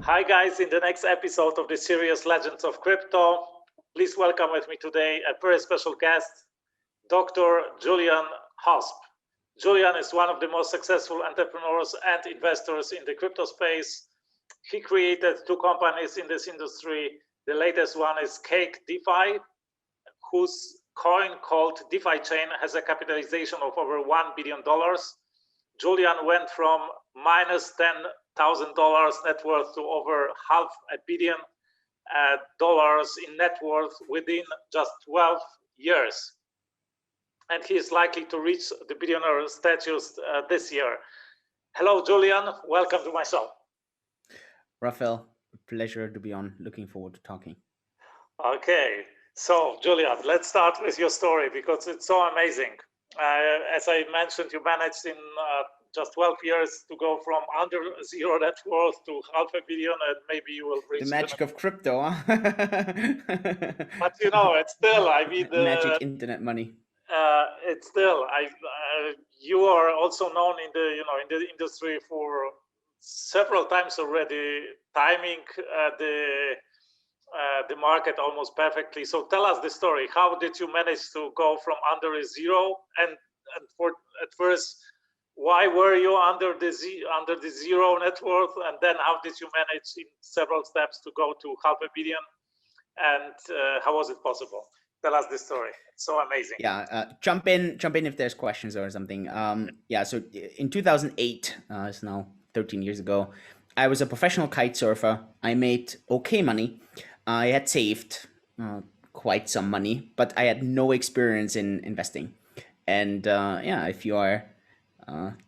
Hi guys, in the next episode of the series Legends of Crypto, please welcome with me today a very special guest, Dr. Julian Hosp. Julian is one of the most successful entrepreneurs and investors in the crypto space. He created two companies in this industry. The latest one is Cake DeFi, whose coin called DeFi Chain has a capitalization of over $1 billion. Julian went from minus $10,000 net worth to over $500 million in net worth within just 12 years. And he is likely to reach the billionaire status this year. Hello, Julian. Welcome to my show. Rafael, pleasure to be on. Looking forward to talking. Okay. So, Julian, let's start with your story because it's so amazing. As I mentioned, you managed in just 12 years to go from under zero net worth to $500 million, and maybe you will reach the magic of crypto, huh? But it's still, I mean, magic internet money. It's still, you are also known in the industry for several times already, timing the market almost perfectly. So tell us the story. How did you manage to go from under a zero, and for at first, why were you under the zero net worth, and then how did you manage in several steps to go to $500 million, and how was it possible? Tell us the story. It's so amazing. Yeah, jump in if there's questions or something. Yeah, so in 2008, it's now 13 years ago, I was a professional kite surfer. I made okay money. I had saved quite some money, but I had no experience in investing. And yeah, if you are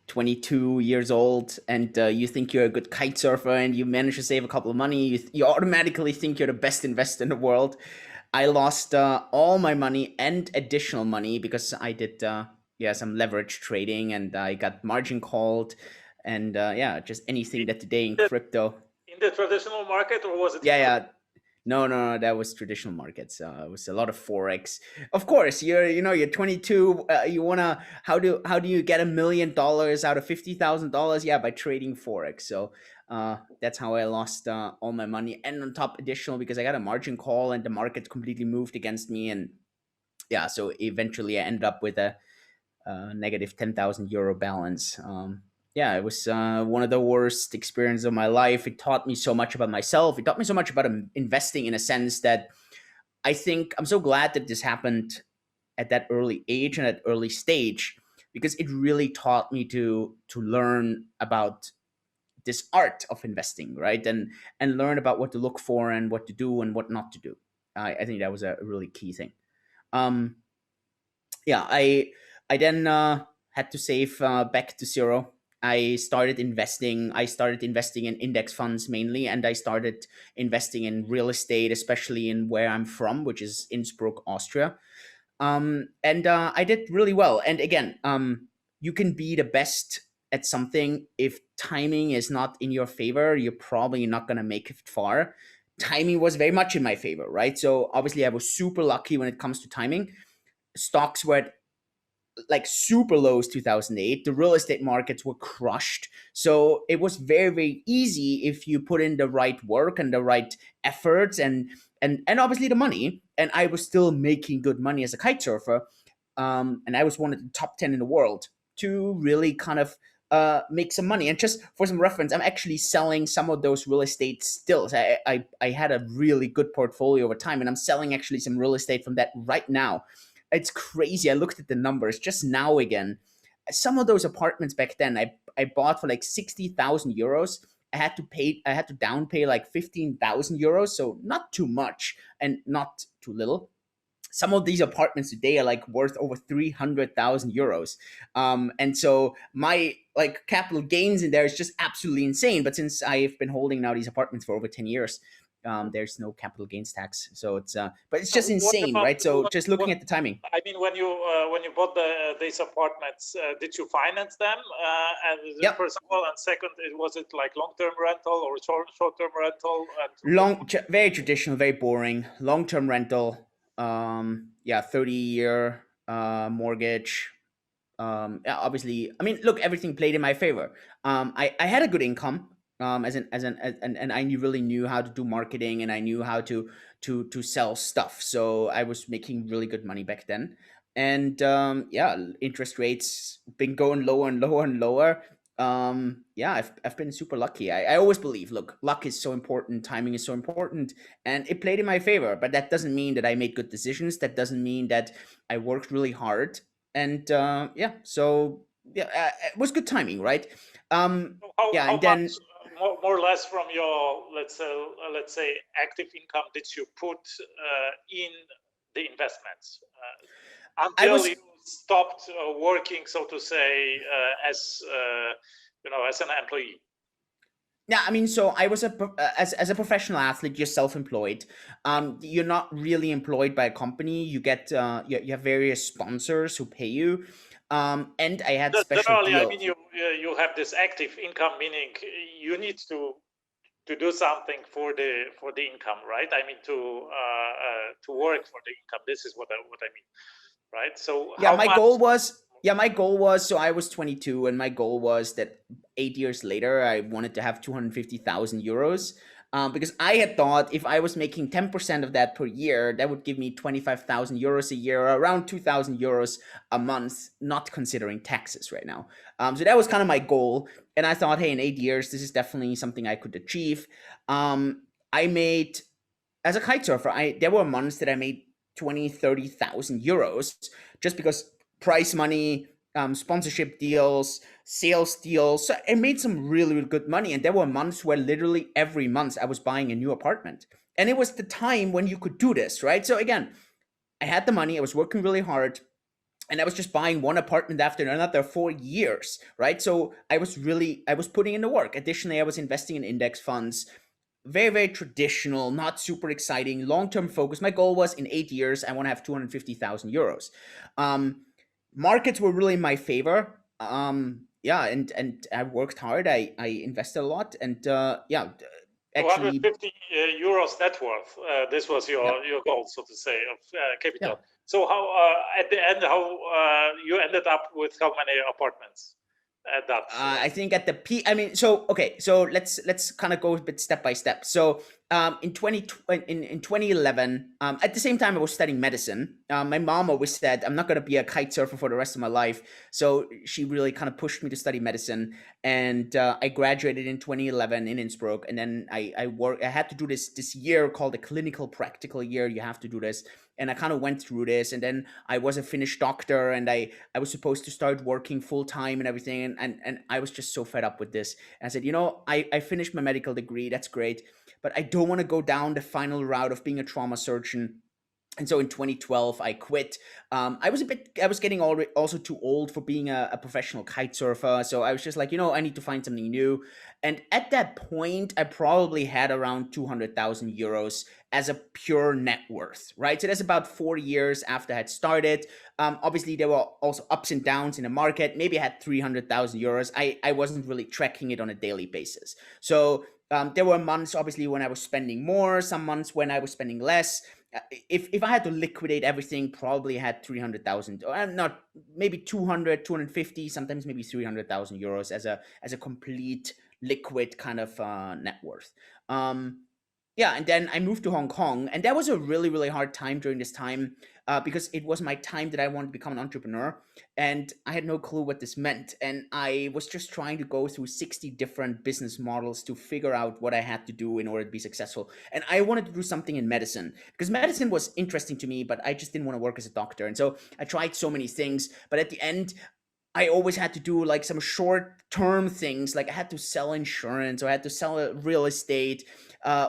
22 years old and you think you're a good kite surfer and you manage to save a couple of money, you automatically think you're the best investor in the world. I lost all my money and additional money because I did some leverage trading, and I got margin called, and just anything that today in crypto. In the traditional market, or was it? Yeah. No, that was traditional markets. It was a lot of forex. Of course, you're 22. You wanna how do you get $1 million out of $50,000? Yeah, by trading forex. So that's how I lost all my money, and on top additional because I got a margin call and the market completely moved against me, and yeah, so eventually I ended up with a negative €10,000 balance. Yeah, it was one of the worst experiences of my life. It taught me so much about myself. It taught me so much about investing in a sense that I think I'm so glad that this happened at that early age and at early stage, because it really taught me to learn about this art of investing, right? And learn about what to look for and what to do and what not to do. I think that was a really key thing. Um, yeah, I then had to save back to zero. I started investing. I started investing in index funds mainly, and I started investing in real estate, especially in where I'm from, which is Innsbruck, Austria. And I did really well. And again, you can be the best at something. If timing is not in your favor, you're probably not going to make it far. Timing was very much in my favor, right? So obviously, I was super lucky when it comes to timing. Stocks were at like super lows 2008. The real estate markets were crushed, so it was very, very easy if you put in the right work and the right efforts and obviously the money. And I was still making good money as a kite surfer, and I was one of the top 10 in the world to really kind of make some money. And just for some reference, I'm actually selling some of those real estate stills. I had a really good portfolio over time, and I'm selling actually some real estate from that right now. It's crazy. I looked at the numbers just now again. Some of those apartments back then I bought for like 60,000 euros. I had to down pay like 15,000 euros, so not too much and not too little. Some of these apartments today are like worth over 300,000 euros. And so my like capital gains in there is just absolutely insane. But since I've been holding now these apartments for over 10 years, there's no capital gains tax. So it's, but it's just insane, right? So just looking at the timing. I mean, when you bought these apartments, did you finance them? And Yep. First of all, and second, was it like long-term rental or short-term rental? Very traditional, very boring. Long-term rental. 30-year mortgage. Yeah, obviously, I mean, look, everything played in my favor. I had a good income. and I really knew how to do marketing, and I knew how to sell stuff. So I was making really good money back then. And yeah, interest rates been going lower and lower and lower. Yeah, I've been super lucky. I always believe, look, luck is so important, timing is so important, and it played in my favor. But that doesn't mean that I made good decisions. That doesn't mean that I worked really hard. And yeah, so yeah, it was good timing, right? So Yeah, how and much then more or less from your let's say active income did you put in the investments I until was you stopped working, so to say, as as an employee? yeah, I mean, so I was as a professional athlete, you're self-employed. You're not really employed by a company. You get you have various sponsors who pay you. And I had special Generally, I mean, deals. you have this active income, meaning you need to do something for the income, right? I mean, to work for the income. This is what I mean, right? So Yeah, how my much? goal was my goal was, so I was 22, and my goal was that 8 years later I wanted to have 250,000 euros. Because I had thought if I was making 10% of that per year, that would give me 25,000 euros a year, or around 2,000 euros a month, not considering taxes right now. So that was kind of my goal. And I thought, hey, in 8 years, this is definitely something I could achieve. I made, as a kite surfer, there were months that I made 20, 30,000 euros just because prize money, sponsorship deals, sales deals. So I made some really, really good money. And there were months where literally every month I was buying a new apartment. And it was the time when you could do this, right? So again, I had the money, I was working really hard, and I was just buying one apartment after another for years, right? So I was putting in the work. Additionally, I was investing in index funds, very, very traditional, not super exciting, long-term focus. My goal was in 8 years I want to have 250,000 euros. um Markets were really in my favor. Yeah, and I worked hard, I invested a lot, and yeah, actually, 250 euros net worth. This was yeah, your goal, so to say, of yeah. capital. So how at the end, how you ended up with how many apartments at that? I think at the peak. I mean, so okay, so let's kind of go a bit step by step. So in 2011, at the same time I was studying medicine. My mom always said I'm not going to be a kite surfer for the rest of my life, so she really kind of pushed me to study medicine. And I graduated in 2011 in Innsbruck, and then I had to do this year called a clinical practical year. You have to do this, and I kind of went through this, and then I was a Finnish doctor, and I was supposed to start working full time and everything, and I was just so fed up with this. And I said, I finished my medical degree, that's great, but I don't want to go down the final route of being a trauma surgeon. And so in 2012 I quit. I was getting also too old for being a professional kite surfer, so I was just like, I need to find something new. And at that point I probably had around 200,000 euros as a pure net worth, right? So that's about 4 years after I had started. Obviously there were also ups and downs in the market. Maybe I had 300,000 euros. I wasn't really tracking it on a daily basis. So there were months obviously when I was spending more, some months when I was spending less. If I had to liquidate everything, probably had 300,000, or not, maybe 200, 250, sometimes maybe 300,000 euros as a complete liquid kind of net worth. Yeah, and then I moved to Hong Kong, and that was a really, really hard time during this time, because it was my time that I wanted to become an entrepreneur, and I had no clue what this meant. And I was just trying to go through 60 different business models to figure out what I had to do in order to be successful. And I wanted to do something in medicine because medicine was interesting to me, but I just didn't want to work as a doctor. And so I tried so many things, but at the end, I always had to do like some short term things. Like I had to sell insurance, or I had to sell real estate,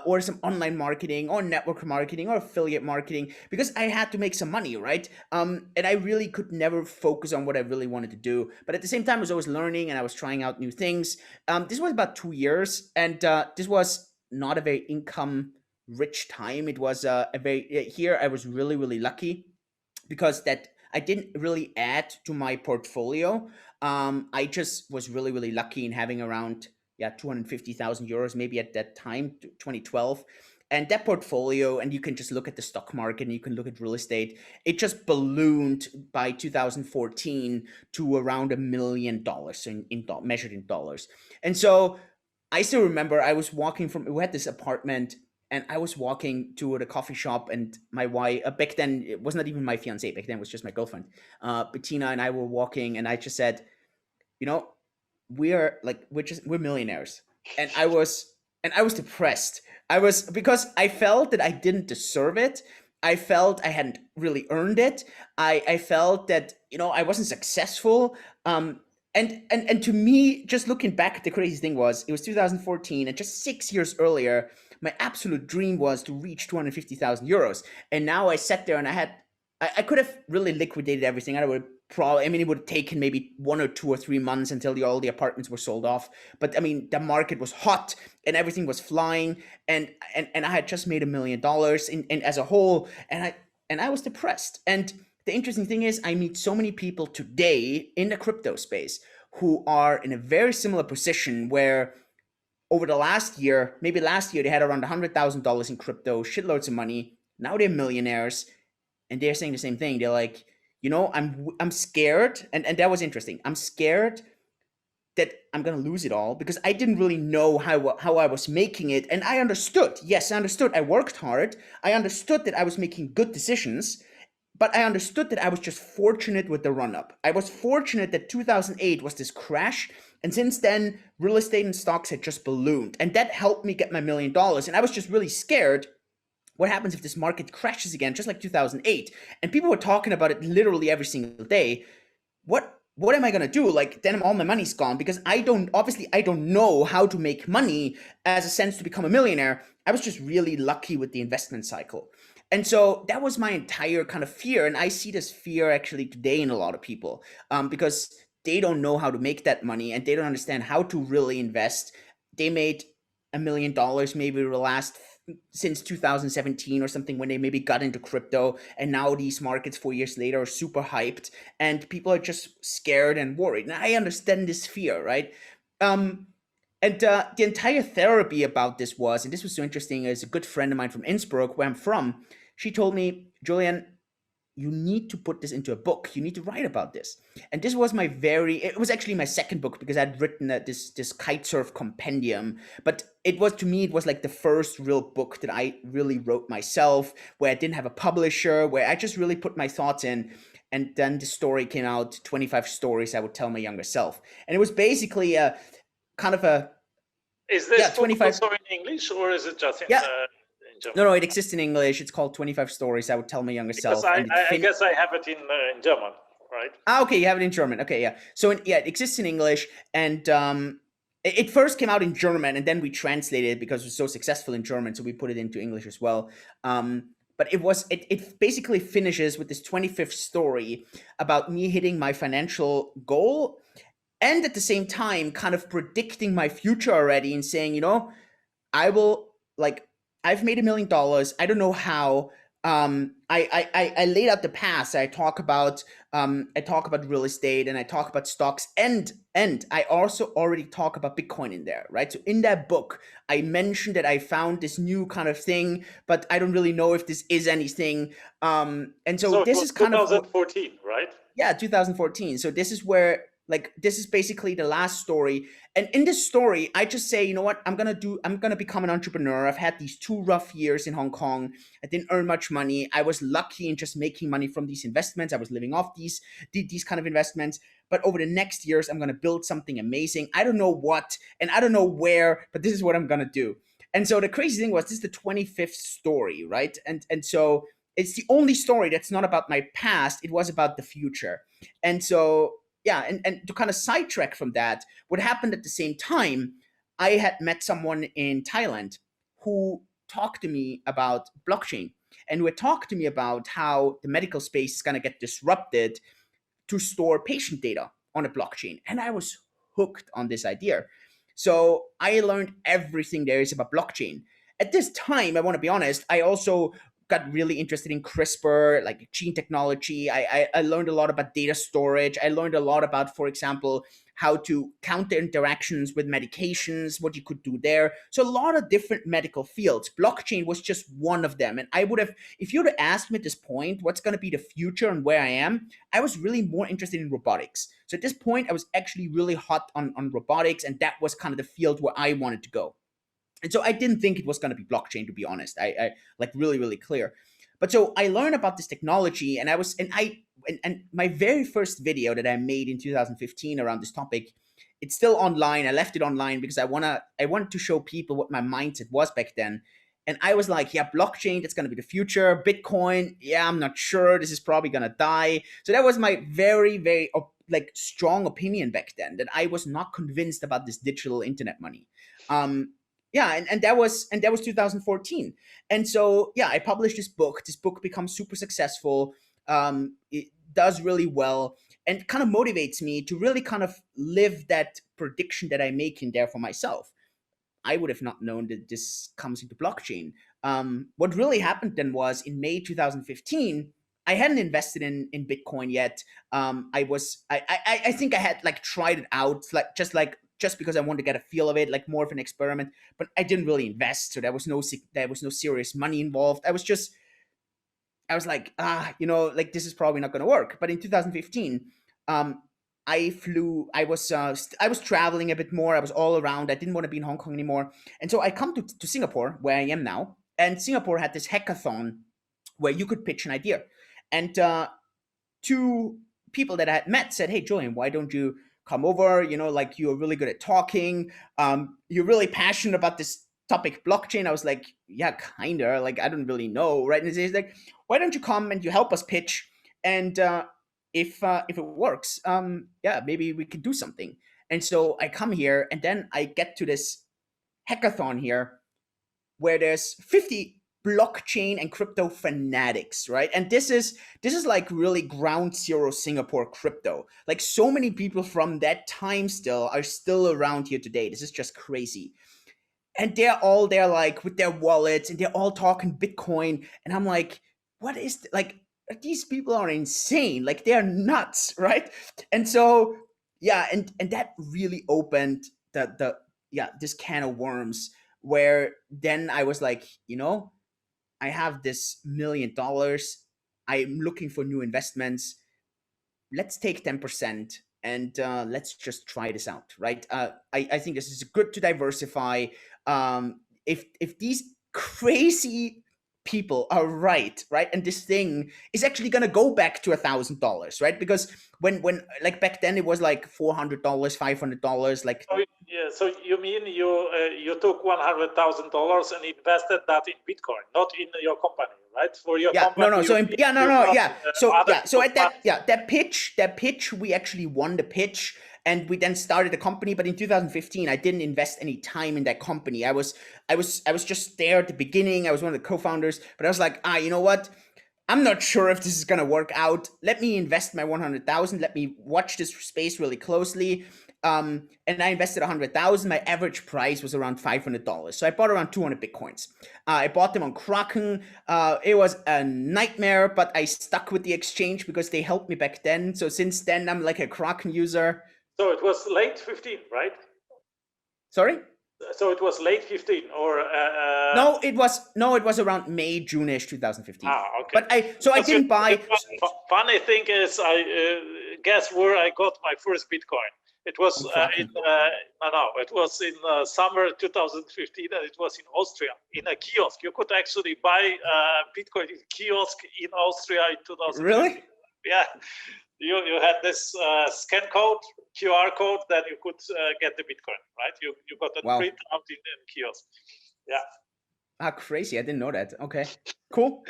or some online marketing, or network marketing, or affiliate marketing, because I had to make some money, right? And I really could never focus on what I really wanted to do. But at the same time, I was always learning and I was trying out new things. This was about 2 years, and this was not a very income rich time. It was a very, here I was really, really lucky because that I didn't really add to my portfolio. I just was really, really lucky in having around, yeah, 250,000 euros maybe at that time, 2012. And that portfolio, and you can just look at the stock market and you can look at real estate, it just ballooned by 2014 to around $1 million measured in dollars. And so I still remember I was walking from, we had this apartment, and I was walking to the coffee shop, and my wife, back then, it was not even my fiance, back then it was just my girlfriend. Bettina and I were walking, and I just said, you know, we're millionaires. And I was depressed. I was, because I felt that I didn't deserve it. I felt I hadn't really earned it. I felt that, I wasn't successful. And to me, just looking back, the crazy thing was, it was 2014, and just 6 years earlier, my absolute dream was to reach 250,000 euros. And now I sat there and I could have really liquidated everything. I would probably, I mean, it would have taken maybe 1 or 2 or 3 months until all the apartments were sold off. But I mean, the market was hot and everything was flying, and I had just made $1 million in as a whole, and I was depressed. And the interesting thing is, I meet so many people today in the crypto space who are in a very similar position, where over the last year, maybe last year, they had around $100,000 in crypto, shitloads of money. Now they're millionaires, and they're saying the same thing. They're like, I'm scared, and that was interesting. I'm scared that I'm gonna lose it all, because I didn't really know how I was making it, and I understood. Yes, I understood. I worked hard. I understood that I was making good decisions, but I understood that I was just fortunate with the run up. I was fortunate that 2008 was this crash, and since then, real estate and stocks had just ballooned, and that helped me get my $1 million. And I was just really scared, what happens if this market crashes again, just like 2008? And people were talking about it literally every single day. What am I gonna do? Like, then all my money's gone, because I don't know how to make money as a sense to become a millionaire. I was just really lucky with the investment cycle. And so that was my entire kind of fear. And I see this fear actually today in a lot of people, because they don't know how to make that money, and they don't understand how to really invest. They made $1 million maybe the last, since 2017 or something, when they maybe got into crypto, and now these markets 4 years later are super hyped, and people are just scared and worried. And I understand this fear, right? And the entire therapy about this was, and this was so interesting, is a good friend of mine from Innsbruck, where I'm from. She told me, Julian, you need to put this into a book. You need to write about this. And this was it was actually my second book, because I'd written this kitesurf compendium. But it was, to me, it was like the first real book that I really wrote myself, where I didn't have a publisher, where I just really put my thoughts in. And then the story came out, 25 stories I would tell my younger self. And it was basically a kind of a, Is this book 25. also in English, or is it just in German? No, it exists in English. It's called 25 Stories I Would Tell My Younger Self. I guess I have it in German, right? Okay, you have it in German. Okay, yeah. So it exists in English, and it first came out in German, and then we translated it because it was so successful in German, so we put it into English as well. But it basically finishes with this 25th story about me hitting my financial goal, and at the same time kind of predicting my future already, and saying, I will, like, I've made $1 million. I don't know how. I laid out the past. I talk about real estate, and I talk about stocks, and I also already talk about Bitcoin in there, right? So in that book, I mentioned that I found this new kind of thing, but I don't really know if this is anything. And so this is kind 2014, right? Yeah, 2014. So this is where, like, this is basically the last story. And in this story, I just say, you know what, I'm gonna become an entrepreneur. I've had these 2 rough years in Hong Kong. I didn't earn much money. I was lucky in just making money from these investments. I was living off these kind of investments. But over the next years, I'm gonna build something amazing. I don't know what, and I don't know where, but this is what I'm gonna do. And so the crazy thing was, this is the 25th story, right? And so it's the only story that's not about my past. It was about the future. And so, yeah, and to kind of sidetrack from that, what happened at the same time, I had met someone in Thailand who talked to me about blockchain, and who had talked to me about how the medical space is going to get disrupted to store patient data on a blockchain. And I was hooked on this idea. So I learned everything there is about blockchain. At this time, I want to be honest, I also got really interested in CRISPR, like gene technology. I learned a lot about data storage. I learned a lot about, for example, how to counter interactions with medications, what you could do there. So a lot of different medical fields. Blockchain was just one of them. And I would have, if you would have asked me at this point, what's going to be the future and where I am, I was really more interested in robotics. So at this point, I was actually really hot on robotics, and that was kind of the field where I wanted to go. And so I didn't think it was going to be blockchain, to be honest. I like really clear. But so I learned about this technology, and and my very first video that I made in 2015 around this topic, it's still online. I left it online because I wanted to show people what my mindset was back then. And I was like, yeah, blockchain, that's going to be the future. Bitcoin, yeah, I'm not sure. This is probably going to die. So that was my very like strong opinion back then, that I was not convinced about this digital internet money. Yeah, and that was 2014. And so yeah, I published this book. This book becomes super successful. It does really well, and kind of motivates me to really kind of live that prediction that I make in there for myself. I would have not known that this comes into blockchain. What really happened then was in May 2015, I hadn't invested in Bitcoin yet. I think I had like tried it out, just because I wanted to get a feel of it, like more of an experiment. But I didn't really invest, so there was no serious money involved. I was like, like this is probably not going to work. But in 2015, I was traveling a bit more. I was all around. I didn't want to be in Hong Kong anymore. And so I come to Singapore, where I am now. And Singapore had this hackathon where you could pitch an idea. And two people that I had met said, hey, Julian, why don't you come over? Like, you're really good at talking. You're really passionate about this topic, blockchain. I was like, yeah, kinda. Like, I don't really know, right? And he's like, why don't you come and you help us pitch? And if it works, yeah, maybe we could do something. And so I come here, and then I get to this hackathon here, where there's 50 blockchain and crypto fanatics, right? And this is like really ground zero Singapore crypto. Like, so many people from that time are still around here today. This is just crazy. And they're all there, like, with their wallets, and they're all talking Bitcoin. And I'm like, what is like, these people are insane. Like, they're nuts, right? And so yeah, and that really opened this can of worms, where then I was like, I have this $1 million. I'm looking for new investments. Let's take 10%, and let's just try this out, right? I think this is good to diversify. If these crazy people are right, and this thing is actually going to go back to $1,000, right? Because when like back then it was like $400, $500, like. Oh, yeah, so you mean you took $100,000 and invested that in Bitcoin, not in your company, right? For your company. So at that pitch, we actually won the pitch, and we then started a company. But in 2015, I didn't invest any time in that company. I was just there at the beginning. I was one of the co-founders, but I was like, you know what? I'm not sure if this is gonna work out. Let me invest my 100,000. Let me watch this space really closely. And I invested 100,000. My average price was around $500. So I bought around 200 Bitcoins. I bought them on Kraken. It was a nightmare, but I stuck with the exchange because they helped me back then. So since then, I'm like a Kraken user. So it was late 15, right? Sorry? So it was late 15, or no, it was around May, June-ish 2015. Okay. But I didn't buy. Funny thing is, I guess where I got my first Bitcoin. It was it was in summer 2015, and it was in Austria, in a kiosk. You could actually buy Bitcoin in kiosk in Austria in 2015. Really? Yeah. You had this scan code, QR code, then you could get the Bitcoin, right? You got a print out in the kiosk. Yeah. Crazy! I didn't know that. Okay, cool.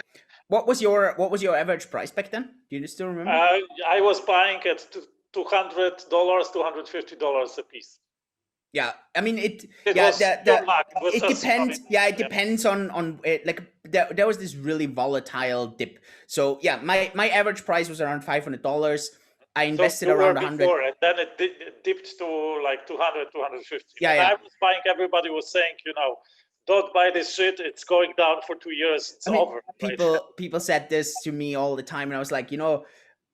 What was your average price back then? Do you still remember? I was buying at $200, $250 a piece. Yeah, I mean it depends. Yeah, it depends on it. Like there was this really volatile dip. So yeah, my average price was around $500. I invested around 100, and then it dipped to like 200, 250. Yeah, and I was buying. Everybody was saying, don't buy this shit. It's going down for 2 years. It's I mean, over, right? people said this to me all the time, and I was like,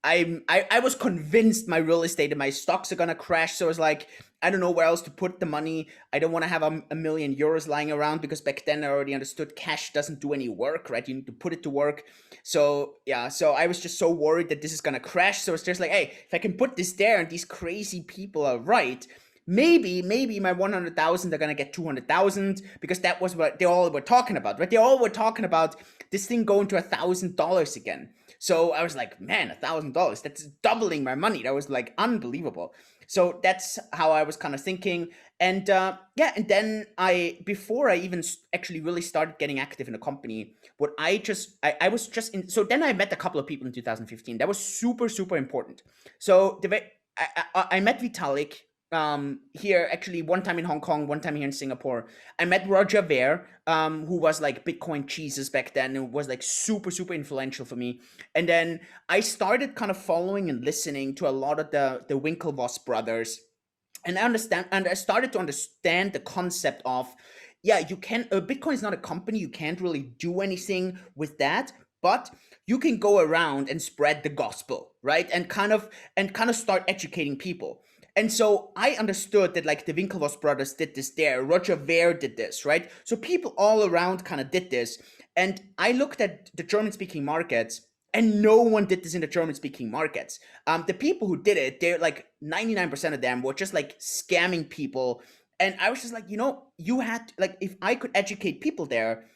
I was convinced my real estate and my stocks are gonna crash. So I was like, I don't know where else to put the money. I don't want to have a million euros lying around, because back then I already understood cash doesn't do any work, right? You need to put it to work. So yeah, so I was just so worried that this is gonna crash. So it's just like, hey, if I can put this there and these crazy people are right, maybe my 100,000 are gonna get 200,000, because that was what they all were talking about, right? They all were talking about this thing going to $1,000 again. So I was like, man, $1,000, that's doubling my money. That was like unbelievable. So that's how I was kind of thinking. And yeah, and then before I even actually really started getting active in the company, what I was just in, so then I met a couple of people in 2015. That was super, super important. So I met Vitalik here actually one time in Hong Kong, one time here in Singapore. I met Roger Ver, who was like Bitcoin Jesus back then. It was like super, super influential for me. And then I started kind of following and listening to a lot of the Winklevoss brothers. And I started to understand the concept of, yeah, you can, Bitcoin is not a company. You can't really do anything with that, but you can go around and spread the gospel, right? And kind of start educating people. And so I understood that like the Winklevoss brothers did this there, Roger Ver did this, right? So people all around kind of did this. And I looked at the German-speaking markets, and no one did this in the German-speaking markets. The people who did it, they're like 99% of them were just like scamming people. And I was just like, you had to, like, if I could educate people there,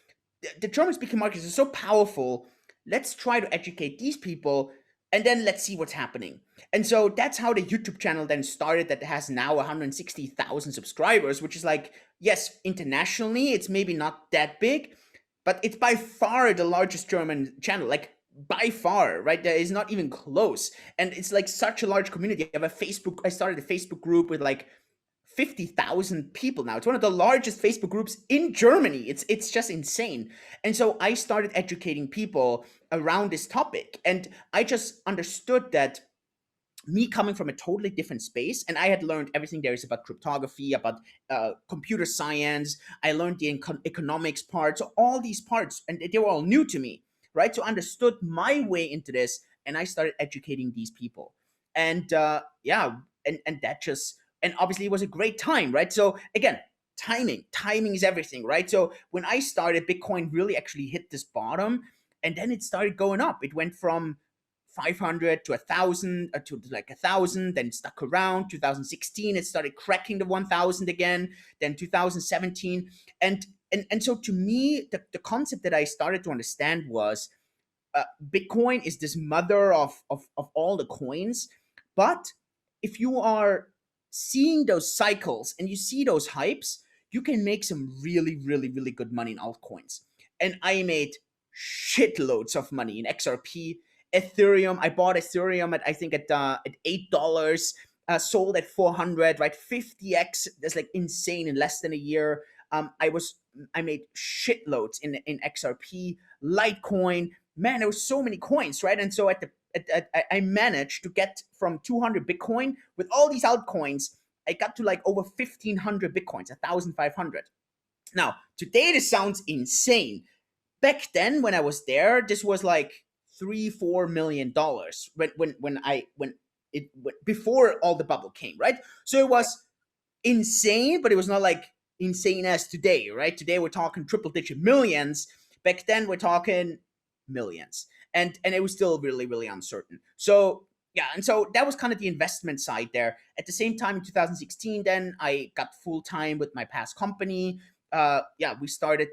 the German-speaking markets are so powerful. Let's try to educate these people, and then let's see what's happening. And so that's how the YouTube channel then started, that has now 160,000 subscribers, which is like, yes, internationally, it's maybe not that big, but it's by far the largest German channel, like by far, right? There is not even close. And it's like such a large community. I started a Facebook group with like 50,000 people now. It's one of the largest Facebook groups in Germany. It's just insane. And so I started educating people around this topic, and I just understood that me coming from a totally different space, and I had learned everything there is about cryptography, about computer science. I learned the economics part, so all these parts, and they were all new to me, right? So I understood my way into this, and I started educating these people. And yeah, and that just, and obviously it was a great time, right? So again, timing is everything, right? So when I started, Bitcoin really actually hit this bottom, and then it started going up. It went from 500 to 1,000 to like 1,000, then it stuck around. 2016 it started cracking the 1,000 again, then 2017. And so to me, the concept that I started to understand was, Bitcoin is this mother of all the coins. But if you are seeing those cycles and you see those hypes, you can make some really, really, really good money in altcoins. And I made shitloads of money in XRP, Ethereum. I bought Ethereum at, I think at $8, sold at 400, right? 50x. That's like insane in less than a year. I made shitloads in XRP, Litecoin. Man, there was so many coins, right? And so I managed to get from 200 Bitcoin with all these altcoins. I got to like over 1,500 Bitcoins, 1,500. Now, today this sounds insane. Back then, when I was there, this was like $3-4 million before all the bubble came, right? So it was insane, but it was not like insane as today, right? Today we're talking triple-digit millions. Back then we're talking millions, and it was still really, really uncertain. So yeah, and so that was kind of the investment side there. At the same time, in 2016, then I got full time with my past company. Yeah, we started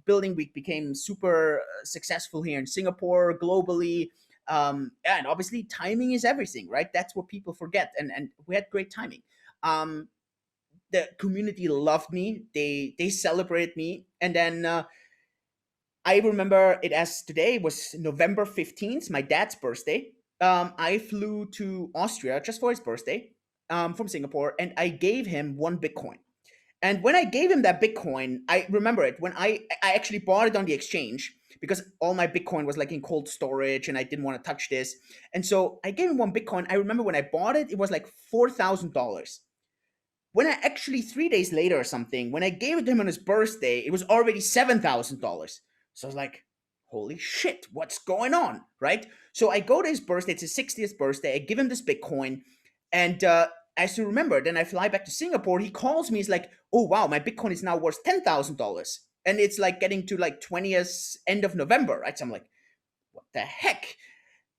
building. We became super successful here in Singapore, globally. And obviously, timing is everything, right? That's what people forget. And we had great timing. The community loved me. They celebrated me. And then I remember it as today was November 15th, my dad's birthday. I flew to Austria just for his birthday, from Singapore, and I gave him 1 Bitcoin. And when I gave him that Bitcoin, I remember it when I actually bought it on the exchange, because all my Bitcoin was like in cold storage and I didn't want to touch this. And so I gave him 1 Bitcoin. I remember when I bought it, it was like $4,000. When I actually 3 days later or something, when I gave it to him on his birthday, it was already $7,000. So I was like, holy shit, what's going on, right? So I go to his birthday, it's his 60th birthday, I give him this Bitcoin, and I still remember, then I fly back to Singapore, he calls me, he's like, oh wow, my Bitcoin is now worth $10,000. And it's like getting to like 20th end of November, right? So I'm like, what the heck?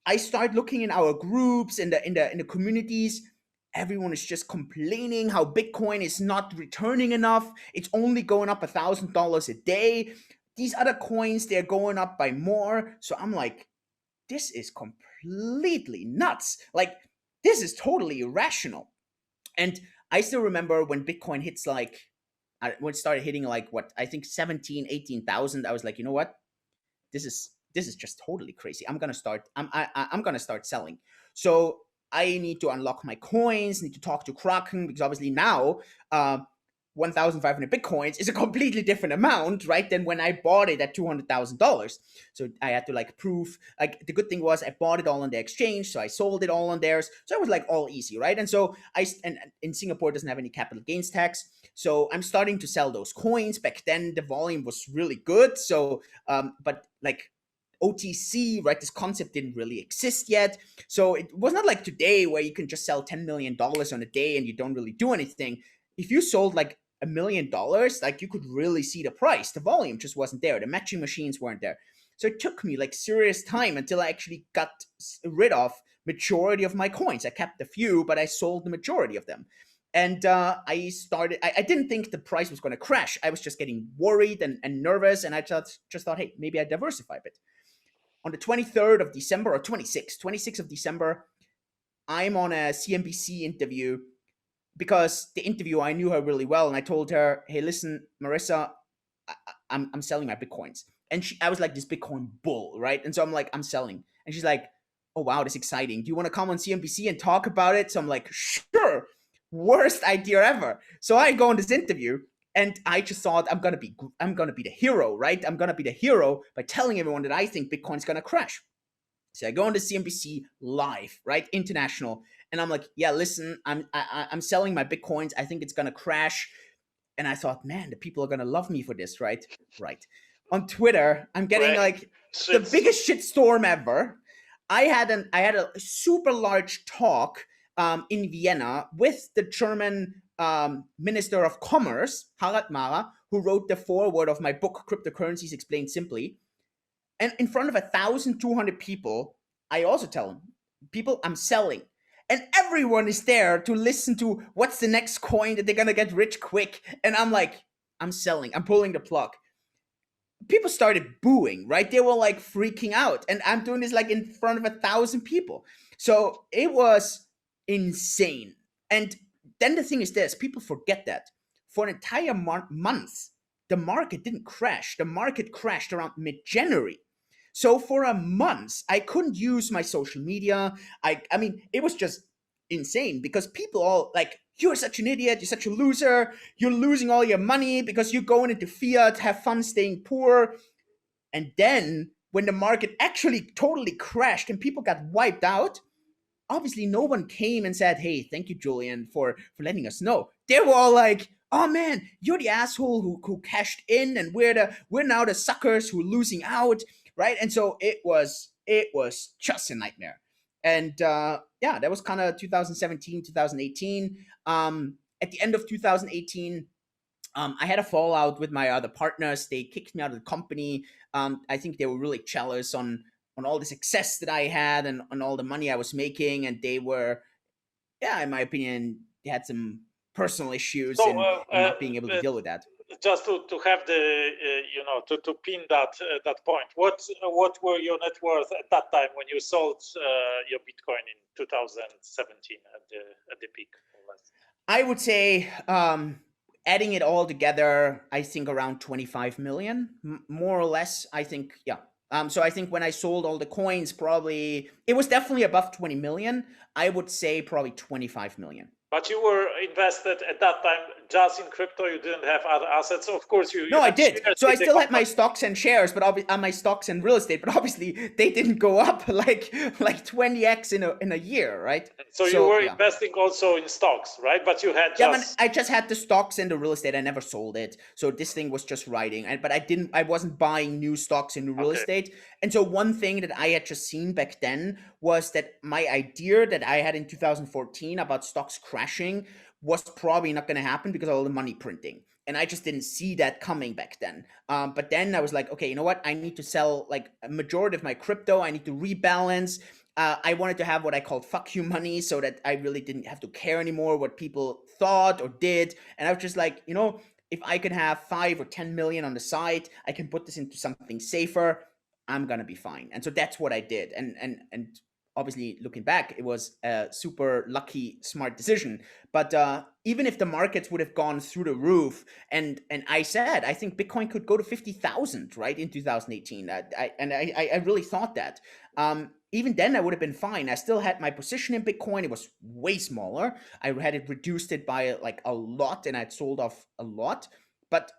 I start looking in our groups, in the communities. Everyone is just complaining how Bitcoin is not returning enough. It's only going up $1,000 a day. These other coins, they're going up by more. So I'm like, this is completely nuts. Like, this is totally irrational. And I still remember when Bitcoin hits like, when it started hitting like what I think 17, 18,000. I was like, you know what? This is just totally crazy. I'm gonna start selling. So I need to unlock my coins, need to talk to Kraken, because obviously now 1,500 Bitcoins is a completely different amount, right, than when I bought it at $200,000. So I had to like prove, like, the good thing was I bought it all on the exchange, so I sold it all on theirs. So it was like all easy, right? And so and in Singapore, it doesn't have any capital gains tax. So I'm starting to sell those coins. Back then, the volume was really good. So, but like OTC, right? This concept didn't really exist yet. So it was not like today where you can just sell $10 million on a day and you don't really do anything. If you sold like $1 million, like, you could really see the price. The volume just wasn't there. The matching machines weren't there. So it took me like serious time until I actually got rid of majority of my coins. I kept a few, but I sold the majority of them. And I didn't think the price was going to crash. I was just getting worried and nervous. And I just thought, hey, maybe I diversify a bit. On the 23rd of December, or 26th of December, I'm on a CNBC interview, because the interviewer, I knew her really well, and I told her, hey, listen, Marissa, I'm selling my Bitcoins. And I was like this Bitcoin bull, right? And so I'm like, I'm selling. And she's like, oh, wow, that's exciting. Do you want to come on CNBC and talk about it? So I'm like, sure. Worst idea ever. So I go on this interview, and I just thought, I'm gonna be the hero, right? I'm gonna be the hero by telling everyone that I think Bitcoin's gonna crash. So I go on the CNBC live, right, international, and I'm like, yeah, listen, I'm selling my Bitcoins. I think it's gonna crash. And I thought, man, the people are gonna love me for this, right? Right. On Twitter, I'm getting like the biggest shitstorm ever. I had a super large talk in Vienna with the German Minister of Commerce, Harald Mahrer, who wrote the foreword of my book, Cryptocurrencies Explained Simply. And in front of 1,200 people, I also tell them, people, I'm selling. And everyone is there to listen to what's the next coin that they're going to get rich quick. And I'm like, I'm selling. I'm pulling the plug. People started booing, right? They were like freaking out. And I'm doing this like in front of 1,000 people. So it was insane. And then the thing is this, people forget that for an entire month, the market didn't crash. The market crashed around mid-January. So for a month, I couldn't use my social media. I mean, it was just insane, because people all like, you're such an idiot, you're such a loser, you're losing all your money because you're going into fiat, have fun staying poor. And then when the market actually totally crashed and people got wiped out, obviously no one came and said, hey, thank you, Julian, for letting us know. They were all like, oh man, you're the asshole who cashed in, and we're now the suckers who are losing out, right? And so it was just a nightmare. And yeah, that was kind of 2017, 2018. At the end of 2018, I had a fallout with my other partners. They kicked me out of the company. I think they were really jealous on all the success that I had and on all the money I was making. And they were, yeah, in my opinion, they had some personal issues in not being able to deal with that. Just to have the, to pin that point, what were your net worth at that time when you sold your Bitcoin in 2017 at the peak? I would say, adding it all together, I think around 25 million, more or less. I think, yeah. So I think when I sold all the coins, probably it was definitely above 20 million. I would say probably 25 million. But you were invested at that time just in crypto, you didn't have other assets. Of course, No, I did. So I still had my company. stocks and shares, but my stocks and real estate, but obviously they didn't go up like 20x in a year, right? So you were yeah. investing also in stocks, right? But you had Yeah, man, I just had the stocks and the real estate. I never sold it, so this thing was just riding. But I wasn't buying new stocks in real estate. And so one thing that I had just seen back then was that my idea that I had in 2014 about stocks crashing was probably not going to happen because of all the money printing. And I just didn't see that coming back then. But then I was like, okay, you know what? I need to sell like a majority of my crypto. I need to rebalance. I wanted to have what I called fuck you money so that I really didn't have to care anymore what people thought or did. And I was just like, you know, if I can have 5 or 10 million on the side, I can put this into something safer. I'm going to be fine. And so that's what I did. And obviously looking back, it was a super lucky, smart decision. But even if the markets would have gone through the roof, and I said, I think Bitcoin could go to 50,000, right, in 2018. I really thought that. Even then I would have been fine. I still had my position in Bitcoin. It was way smaller. I had it reduced it by like a lot, and I'd sold off a lot. But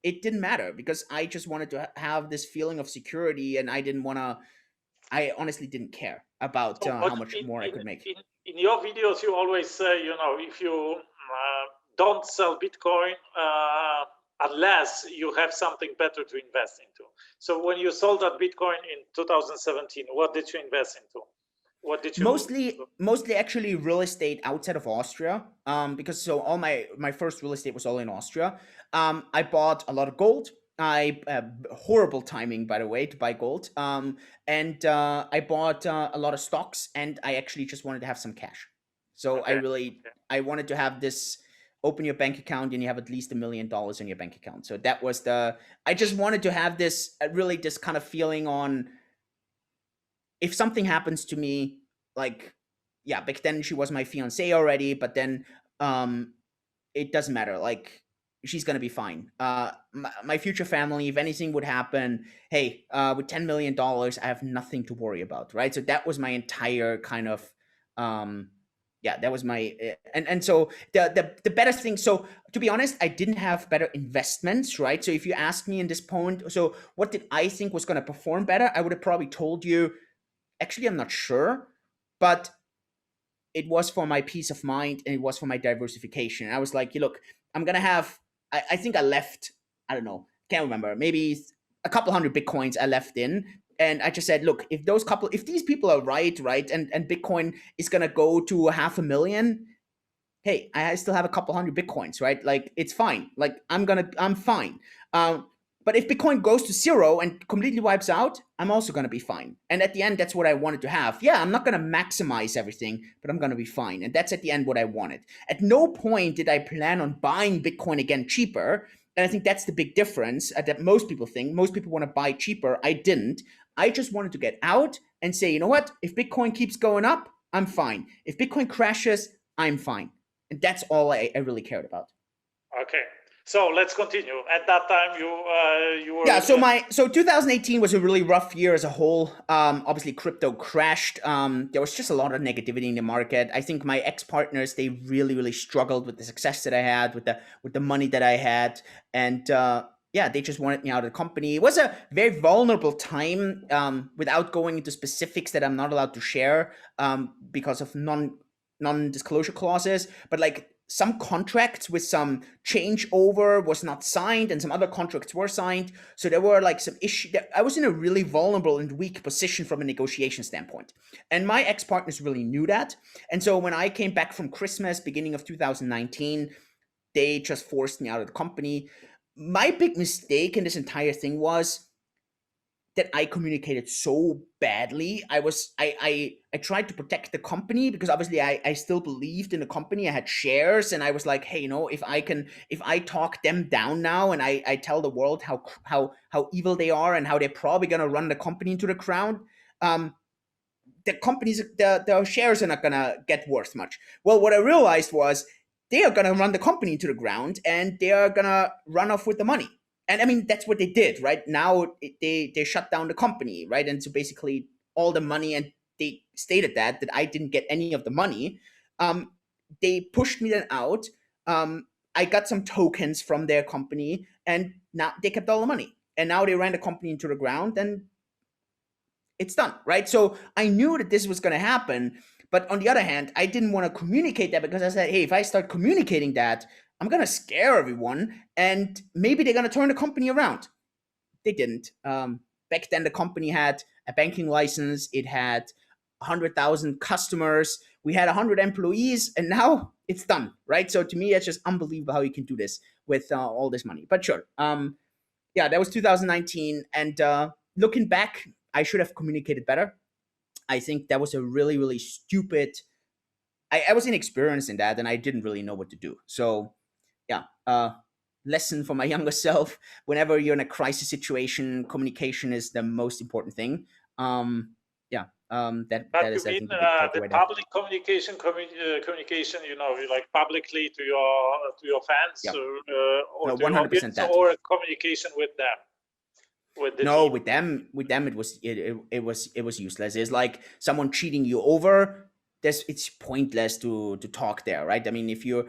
it didn't matter because I just wanted to have this feeling of security, and I honestly didn't care about how much more I could make. In your videos, you always say, you know, if you don't sell Bitcoin unless you have something better to invest into. So when you sold that Bitcoin in 2017, what did you invest into? What did you mostly actually real estate outside of Austria, because so all my first real estate was all in Austria. I bought a lot of gold. Horrible timing, by the way, to buy gold. And I bought a lot of stocks, and I actually just wanted to have some cash. So I wanted to have this. Open your bank account and you have at least $1 million in your bank account. So that was I just wanted to have this really this kind of feeling on, if something happens to me, like, yeah, back then she was my fiance already, but then it doesn't matter. Like, she's gonna be fine. My future family, if anything would happen, hey, with $10 million, I have nothing to worry about, right? So that was my entire kind of yeah, that was my and so the better thing. So to be honest, I didn't have better investments, right? So if you ask me in this point, so what did I think was going to perform better, I would have probably told you, actually, I'm not sure, but it was for my peace of mind and it was for my diversification. And I was like, look, I'm gonna have. I think I left. I don't know, can't remember. Maybe a couple hundred Bitcoins I left in. And I just said, look, if these people are right, and Bitcoin is gonna go to 500,000, hey, I still have a couple hundred Bitcoins, right? Like, it's fine. Like, I'm fine. But if Bitcoin goes to zero and completely wipes out, I'm also gonna be fine. And at the end, that's what I wanted to have. Yeah, I'm not gonna maximize everything, but I'm gonna be fine. And that's at the end what I wanted. At no point did I plan on buying Bitcoin again cheaper. And I think that's the big difference that most people think. Most people want to buy cheaper. I didn't. I just wanted to get out and say, you know what? If Bitcoin keeps going up, I'm fine. If Bitcoin crashes, I'm fine. And that's all I really cared about. Okay. So let's continue. At that time, you were. Yeah. So 2018 was a really rough year as a whole. Obviously, crypto crashed. There was just a lot of negativity in the market. I think my ex-partners, they really struggled with the success that I had, with the money that I had, and yeah, they just wanted me out of the company. It was a very vulnerable time. Without going into specifics that I'm not allowed to share, because of non-disclosure clauses, but like, some contracts with some changeover was not signed and some other contracts were signed. So there were like some issues. I was in a really vulnerable and weak position from a negotiation standpoint. And my ex-partners really knew that. And so when I came back from Christmas, beginning of 2019, they just forced me out of the company. My big mistake in this entire thing was that I communicated so badly. I tried to protect the company because obviously I still believed in the company. I had shares, and I was like, hey, you know, if I talk them down now and I tell the world how evil they are and how they're probably gonna run the company into the ground, the shares are not gonna get worth much. Well, what I realized was they are gonna run the company into the ground and they are gonna run off with the money. And I mean, that's what they did, right? Now they shut down the company, right? And so basically all the money, and they stated that I didn't get any of the money. They pushed me then out. I got some tokens from their company, and now they kept all the money. And now they ran the company into the ground, and it's done, right? So I knew that this was going to happen. But on the other hand, I didn't want to communicate that, because I said, hey, if I start communicating that, I'm going to scare everyone, and maybe they're going to turn the company around. They didn't. Back then, the company had a banking license. It had 100,000 customers. We had 100 employees, and now it's done, right? So to me, it's just unbelievable how you can do this with all this money. But sure, yeah, that was 2019, and looking back, I should have communicated better. I think that was a really, really stupid. I was inexperienced in that, and I didn't really know what to do. So yeah, lesson for my younger self: whenever you're in a crisis situation, communication is the most important thing. Yeah, that But you is, I mean think, the big the takeaway there. public communication, like publicly to your fans, Yeah, or no, to your 100% audience, that. or communication with them, with the No, team? with them, it was useless. It's like someone cheating you over. It's pointless to talk there, right? I mean, if you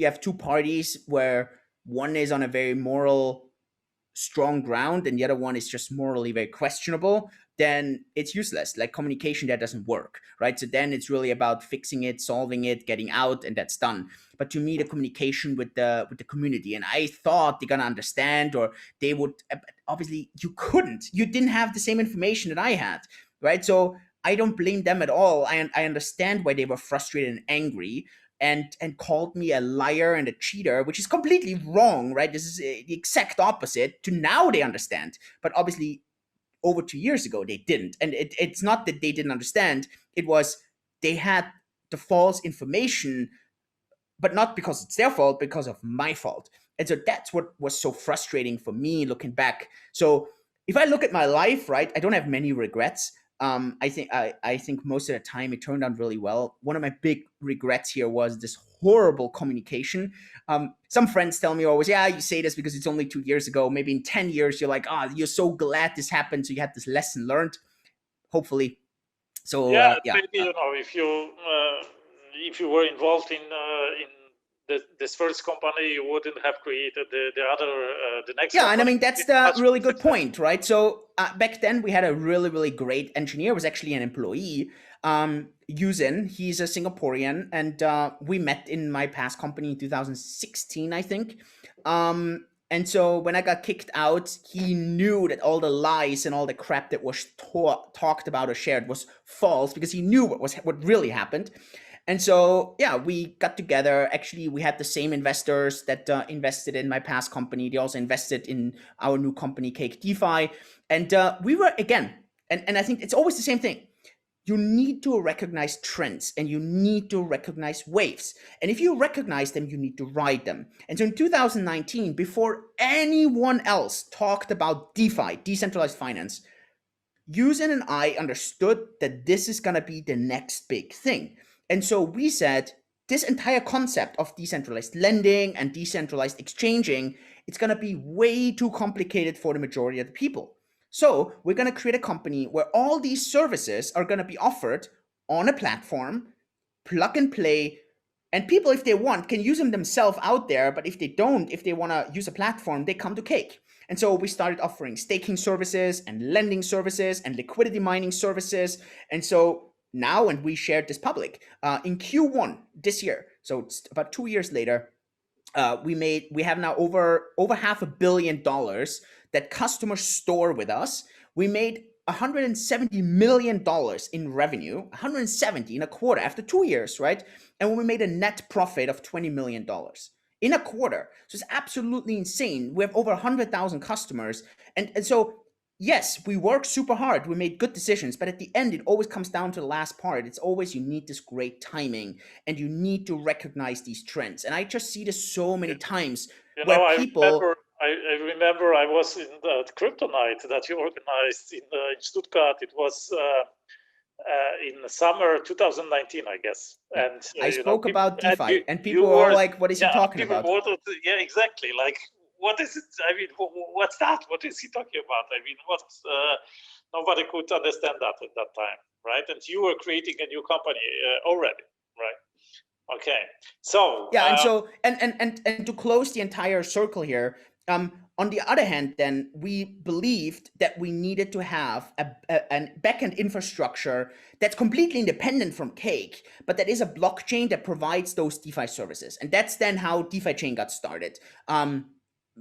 have two parties where one is on a very moral strong ground and the other one is just morally very questionable, then it's useless. Like, communication that doesn't work, right? So then it's really about fixing it, solving it, getting out, and that's done. But to me, the communication with the community, and I thought they're gonna understand, or they would. Obviously, you didn't have the same information that I had, right? So I don't blame them at all. I understand why they were frustrated and angry, and called me a liar and a cheater, which is completely wrong, right? This is the exact opposite. To now they understand, but obviously over 2 years ago they didn't. And it's not that they didn't understand, it was they had the false information, but not because it's their fault, because of my fault. And so that's what was so frustrating for me looking back. So if I look at my life, right, I don't have many regrets. I think most of the time it turned out really well. One of my big regrets here was this horrible communication. Some friends tell me always, yeah, you say this because it's only 2 years ago. Maybe in 10 years, you're like, oh, you're so glad this happened. So you had this lesson learned, hopefully. So Yeah, yeah, maybe if you were involved in this first company, you wouldn't have created the next yeah, and I company. mean that's It's the much really more good successful. point, right? So back then we had a really, really great engineer. Was actually an employee. Yuzin, he's a Singaporean, and we met in my past company in 2016, I think. And so when I got kicked out, he knew that all the lies and all the crap that was talked about or shared was false, because he knew what really happened. And so, yeah, we got together. Actually, we had the same investors that invested in my past company. They also invested in our new company, Cake DeFi. And we were, again, and I think it's always the same thing. You need to recognize trends and you need to recognize waves. And if you recognize them, you need to ride them. And so in 2019, before anyone else talked about DeFi, decentralized finance, Yuzen and I understood that this is going to be the next big thing. And so we said, this entire concept of decentralized lending and decentralized exchanging, it's going to be way too complicated for the majority of the people. So we're going to create a company where all these services are going to be offered on a platform, plug and play, and people, if they want, can use them themselves out there. But if they don't, if they want to use a platform, they come to Cake. And so we started offering staking services and lending services and liquidity mining services. And so now, and we shared this public in Q1 this year, so it's about 2 years later, we have now over $500 million that customers store with us. We made $170 million in revenue, 170 in a quarter after 2 years, right? And we made a net profit of $20 million in a quarter. So it's absolutely insane. We have over 100,000 customers. And so, yes, we work super hard. We made good decisions. But at the end, it always comes down to the last part. It's always, you need this great timing and you need to recognize these trends. And I just see this so many times where people. I remember I was in the crypto night that you organized in Stuttgart. It was in the summer 2019, I guess. Yeah, And I spoke about DeFi, and you people were all were, like, "What is he yeah, talking people about?" wanted to, yeah, exactly. Like, what is it? I mean, what's that? What is he talking about? I mean, what? Nobody could understand that at that time, right? And you were creating a new company already, right? Okay. So Yeah, and so and to close the entire circle here, on the other hand, then we believed that we needed to have a backend infrastructure that's completely independent from Cake, but that is a blockchain that provides those DeFi services, and that's then how DeFi Chain got started.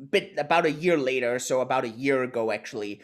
Bit about a year later, so about a year ago actually,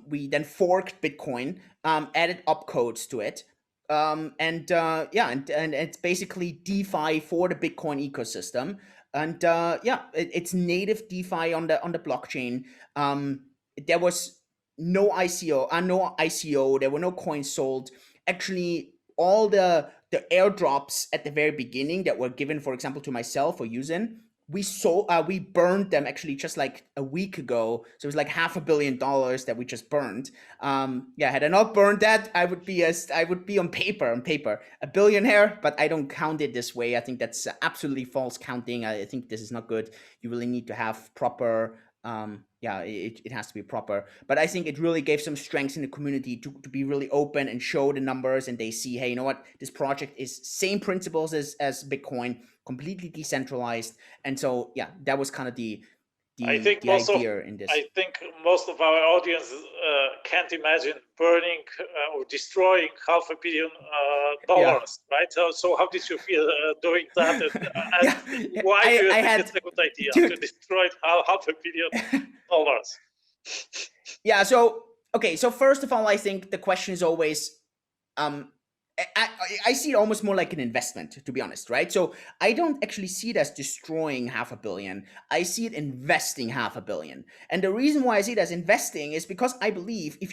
we then forked Bitcoin, added opcodes to it, yeah, and it's basically DeFi for the Bitcoin ecosystem, and yeah, it's native DeFi on the blockchain. There was no ICO, there were no coins sold. Actually, all the airdrops at the very beginning that were given, for example, to myself or Yusin, we burned them actually just like a week ago. So it was like $500 million that we just burned. Yeah, had I not burned that, I would be on paper a billionaire, but I don't count it this way. I think that's absolutely false counting. I think this is not good. You really need to have proper, yeah, it has to be proper. But I think it really gave some strengths in the community to be really open and show the numbers, and they see, hey, you know what, this project is same principles as Bitcoin, completely decentralized. And so yeah, that was kind of the idea in this. I think most of our audience can't imagine burning or destroying $500 million, Yeah. right? So how did you feel doing that? And why do you think it's a good idea to destroy $500 million? Yeah. So okay. So first of all, I think the question is always, I see it almost more like an investment, to be honest, right? So I don't actually see it as destroying $500 million. I see it investing $500 million. And the reason why I see it as investing is because I believe if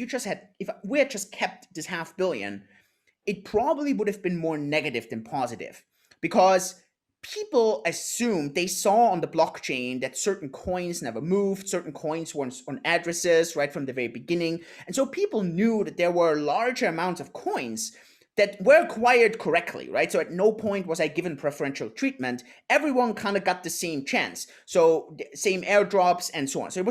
we had just kept this $500 million, it probably would have been more negative than positive, because people assumed, they saw on the blockchain that certain coins never moved, certain coins were on addresses right from the very beginning. And so people knew that there were larger amounts of coins that were acquired correctly, right? So at no point was I given preferential treatment. Everyone kind of got the same chance. So same airdrops and so on. So it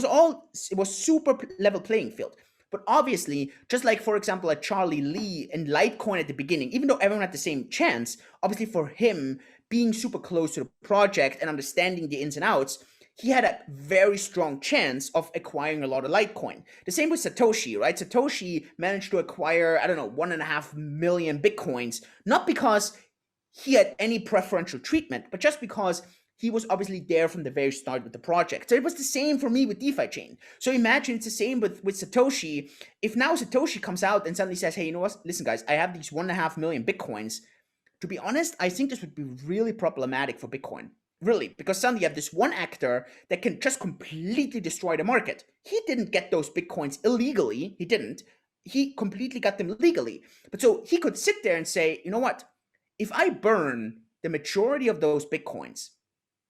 was super level playing field. But obviously, just like, for example, a Charlie Lee and Litecoin at the beginning, even though everyone had the same chance, obviously for him, being super close to the project and understanding the ins and outs, he had a very strong chance of acquiring a lot of Litecoin. The same with Satoshi, right? Satoshi managed to acquire, I don't know, 1.5 million Bitcoins, not because he had any preferential treatment, but just because he was obviously there from the very start with the project. So it was the same for me with DeFi Chain. So imagine it's the same with Satoshi. If now Satoshi comes out and suddenly says, hey, you know what? Listen, guys, I have these 1.5 million Bitcoins. To be honest, I think this would be really problematic for Bitcoin. Really, because suddenly you have this one actor that can just completely destroy the market. He didn't get those Bitcoins illegally. He didn't. He completely got them legally. But so he could sit there and say, you know what? If I burn the majority of those Bitcoins,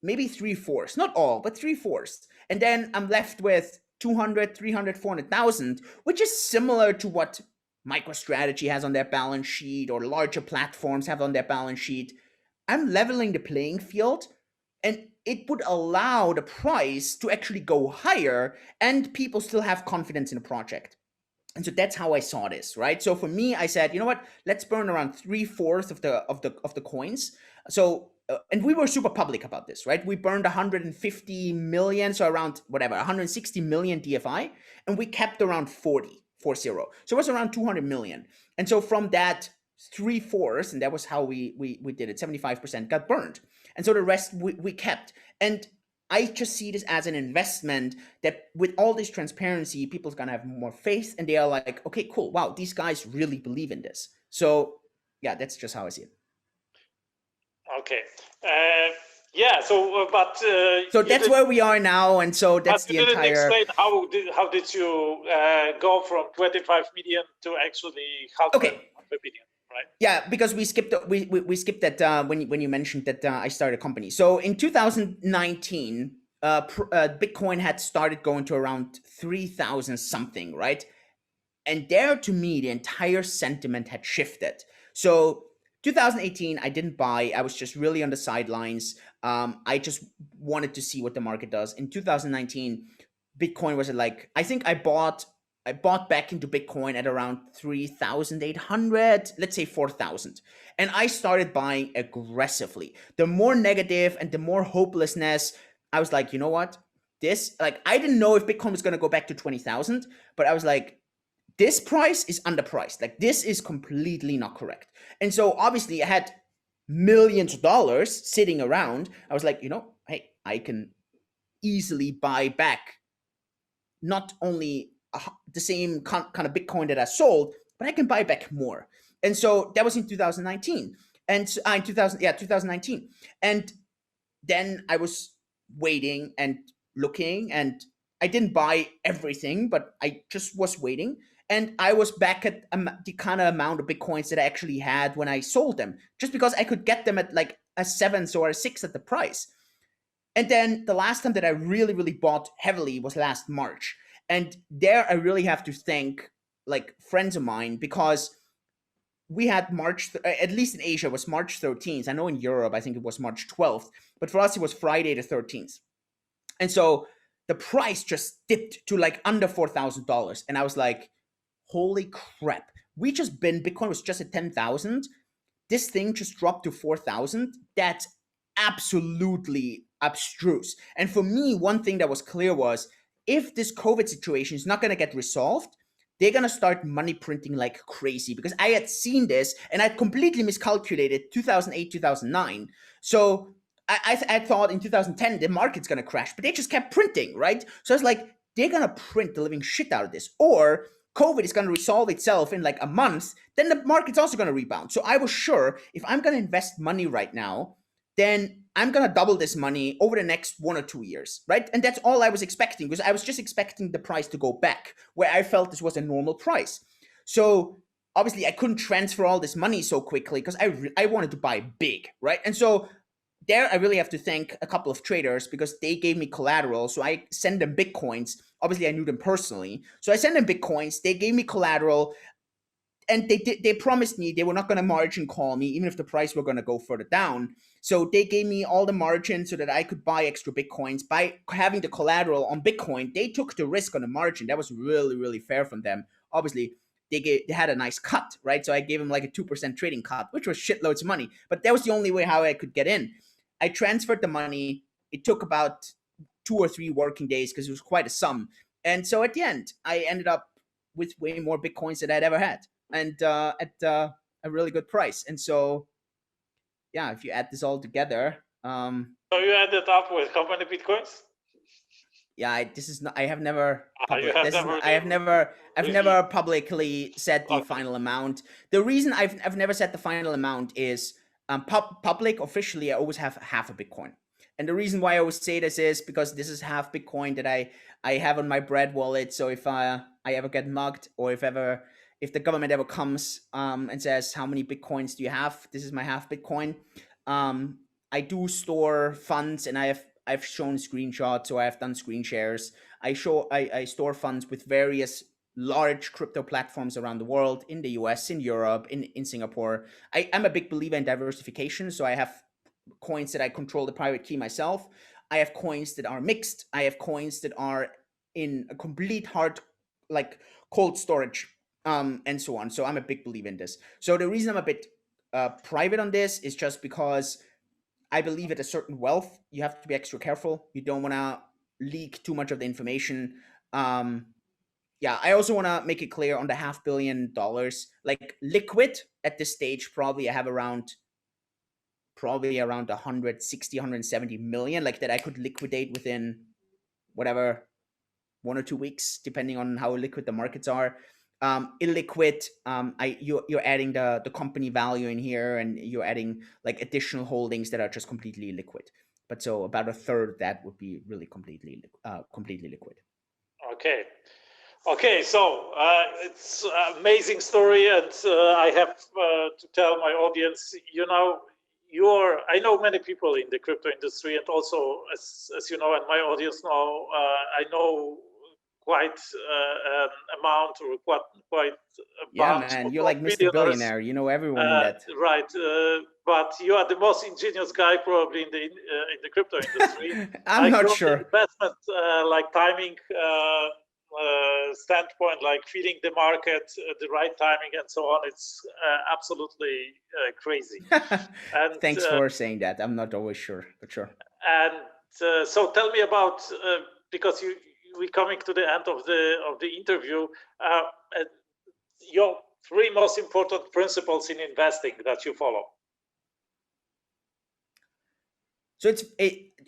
maybe 3/4, not all, but 3/4, and then I'm left with 200, 300, 400,000, which is similar to what MicroStrategy has on their balance sheet or larger platforms have on their balance sheet. I'm leveling the playing field, and it would allow the price to actually go higher and people still have confidence in the project. And so that's how I saw this, right? So for me, I said, you know what? Let's burn around 3/4 of the coins. So and we were super public about this, right? We burned 150 million, so around whatever 160 million DFI, and we kept around 40. So it was around 200 million. And so from that 3/4, and that was how we did it, 75% got burned, and so the rest we kept. And I just see this as an investment that with all this transparency, people's gonna have more faith, and they are like, okay, cool, wow, these guys really believe in this. So yeah, that's just how I see it. Okay. Yeah. So, but so that's where we are now, and so that's the entire. But you didn't explain how did you go from 25 million to actually $500 million, right? Yeah, because we skipped that when you mentioned that I started a company. So in 2019, Bitcoin had started going to around 3,000 something, right? And there, to me, the entire sentiment had shifted. So 2018, I didn't buy. I was just really on the sidelines. I just wanted to see what the market does. In 2019, Bitcoin was at like, I think I bought I bought back into Bitcoin at around 3,800, let's say 4,000. And I started buying aggressively. The more negative and the more hopelessness, I was like, you know what? This, like, I didn't know if Bitcoin was going to go back to 20,000, but I was like, this price is underpriced. Like, this is completely not correct. And so obviously I had millions of dollars sitting around. I was like, hey, I can easily buy back not only the same kind of Bitcoin that I sold, but I can buy back more. And so that was in 2019, and in 2019. And then I was waiting and looking, and I didn't buy everything, but I just was waiting. And I was back at the kind of amount of Bitcoins that I actually had when I sold them, just because I could get them at like a 7 or a 6 at the price. And then the last time that I really, really bought heavily was last March. And there I really have to thank like friends of mine, because we had March, at least in Asia, it was March 13th. I know in Europe, I think it was March 12th, but for us, it was Friday the 13th. And so the price just dipped to like under $4,000. And I was like, holy crap. Bitcoin was just at 10,000. This thing just dropped to 4,000. That's absolutely abstruse. And for me, one thing that was clear was, if this COVID situation is not going to get resolved, they're going to start money printing like crazy, because I had seen this and I completely miscalculated 2008, 2009. So I thought in 2010 the market's going to crash, but they just kept printing, right? So I was like, they're going to print the living shit out of this. Or COVID is going to resolve itself in like a month, then the market's also going to rebound. So I was sure, if I'm going to invest money right now, then I'm going to double this money over the next 1 or 2 years, right? And that's all I was expecting, because I was just expecting the price to go back where I felt this was a normal price. So obviously I couldn't transfer all this money so quickly, because I wanted to buy big, right? And so there I really have to thank a couple of traders, because they gave me collateral. So I send them Bitcoins. Obviously I knew them personally. So I sent them Bitcoins. They gave me collateral. And they promised me they were not going to margin call me, even if the price were going to go further down. So they gave me all the margin so that I could buy extra Bitcoins. By having the collateral on Bitcoin, they took the risk on the margin. That was really, really fair from them. Obviously, they had a nice cut, right? So I gave them like a 2% trading cut, which was shitloads of money. But that was the only way how I could get in. I transferred the money. It took about 2 or 3 working days, because it was quite a sum. And so at the end, I ended up with way more Bitcoins than I'd ever had, and at a really good price. And so, yeah, if you add this all together, so you ended up with how many Bitcoins? Yeah, I have never I've never publicly said the final amount. The reason I've never said the final amount is public officially I always have half a Bitcoin. And the reason why I always say this is because this is half Bitcoin that I have on my bread wallet. So if I ever get mugged, or if the government ever comes and says, how many Bitcoins do you have? This is my half Bitcoin. I do store funds, and I've shown screenshots, or I've done screen shares. I store funds with various large crypto platforms around the world, in the US, in Europe, in Singapore. I'm a big believer in diversification. So I have coins that I control the private key myself. I have coins that are mixed. I have coins that are in a complete hard, like cold storage, and so on. So I'm a big believer in this. So the reason I'm a bit private on this is just because I believe at a certain wealth, you have to be extra careful. You don't want to leak too much of the information. Yeah, I also want to make it clear on the $500 million, like liquid at this stage, probably I have around 160, 170 million, like that I could liquidate within whatever 1 or 2 weeks, depending on how liquid the markets are. Illiquid, you're adding the company value in here, and you're adding like additional holdings that are just completely liquid. But so about a third of that would be really completely liquid. Okay, so it's an amazing story, and I have to tell my audience, I know many people in the crypto industry, and also as you know, and my audience know, I know quite an amount, or quite a bunch. Man, you're like Mr. Billionaire. You know everyone in that. Right, but you are the most ingenious guy probably in the crypto industry. I'm not sure. Investment like timing standpoint, like feeding the market the right timing and so on, it's absolutely crazy. And Thanks for saying that. I'm not always sure, but sure. and so tell me about, because we're coming to the end of the interview, your three most important principles in investing that you follow. So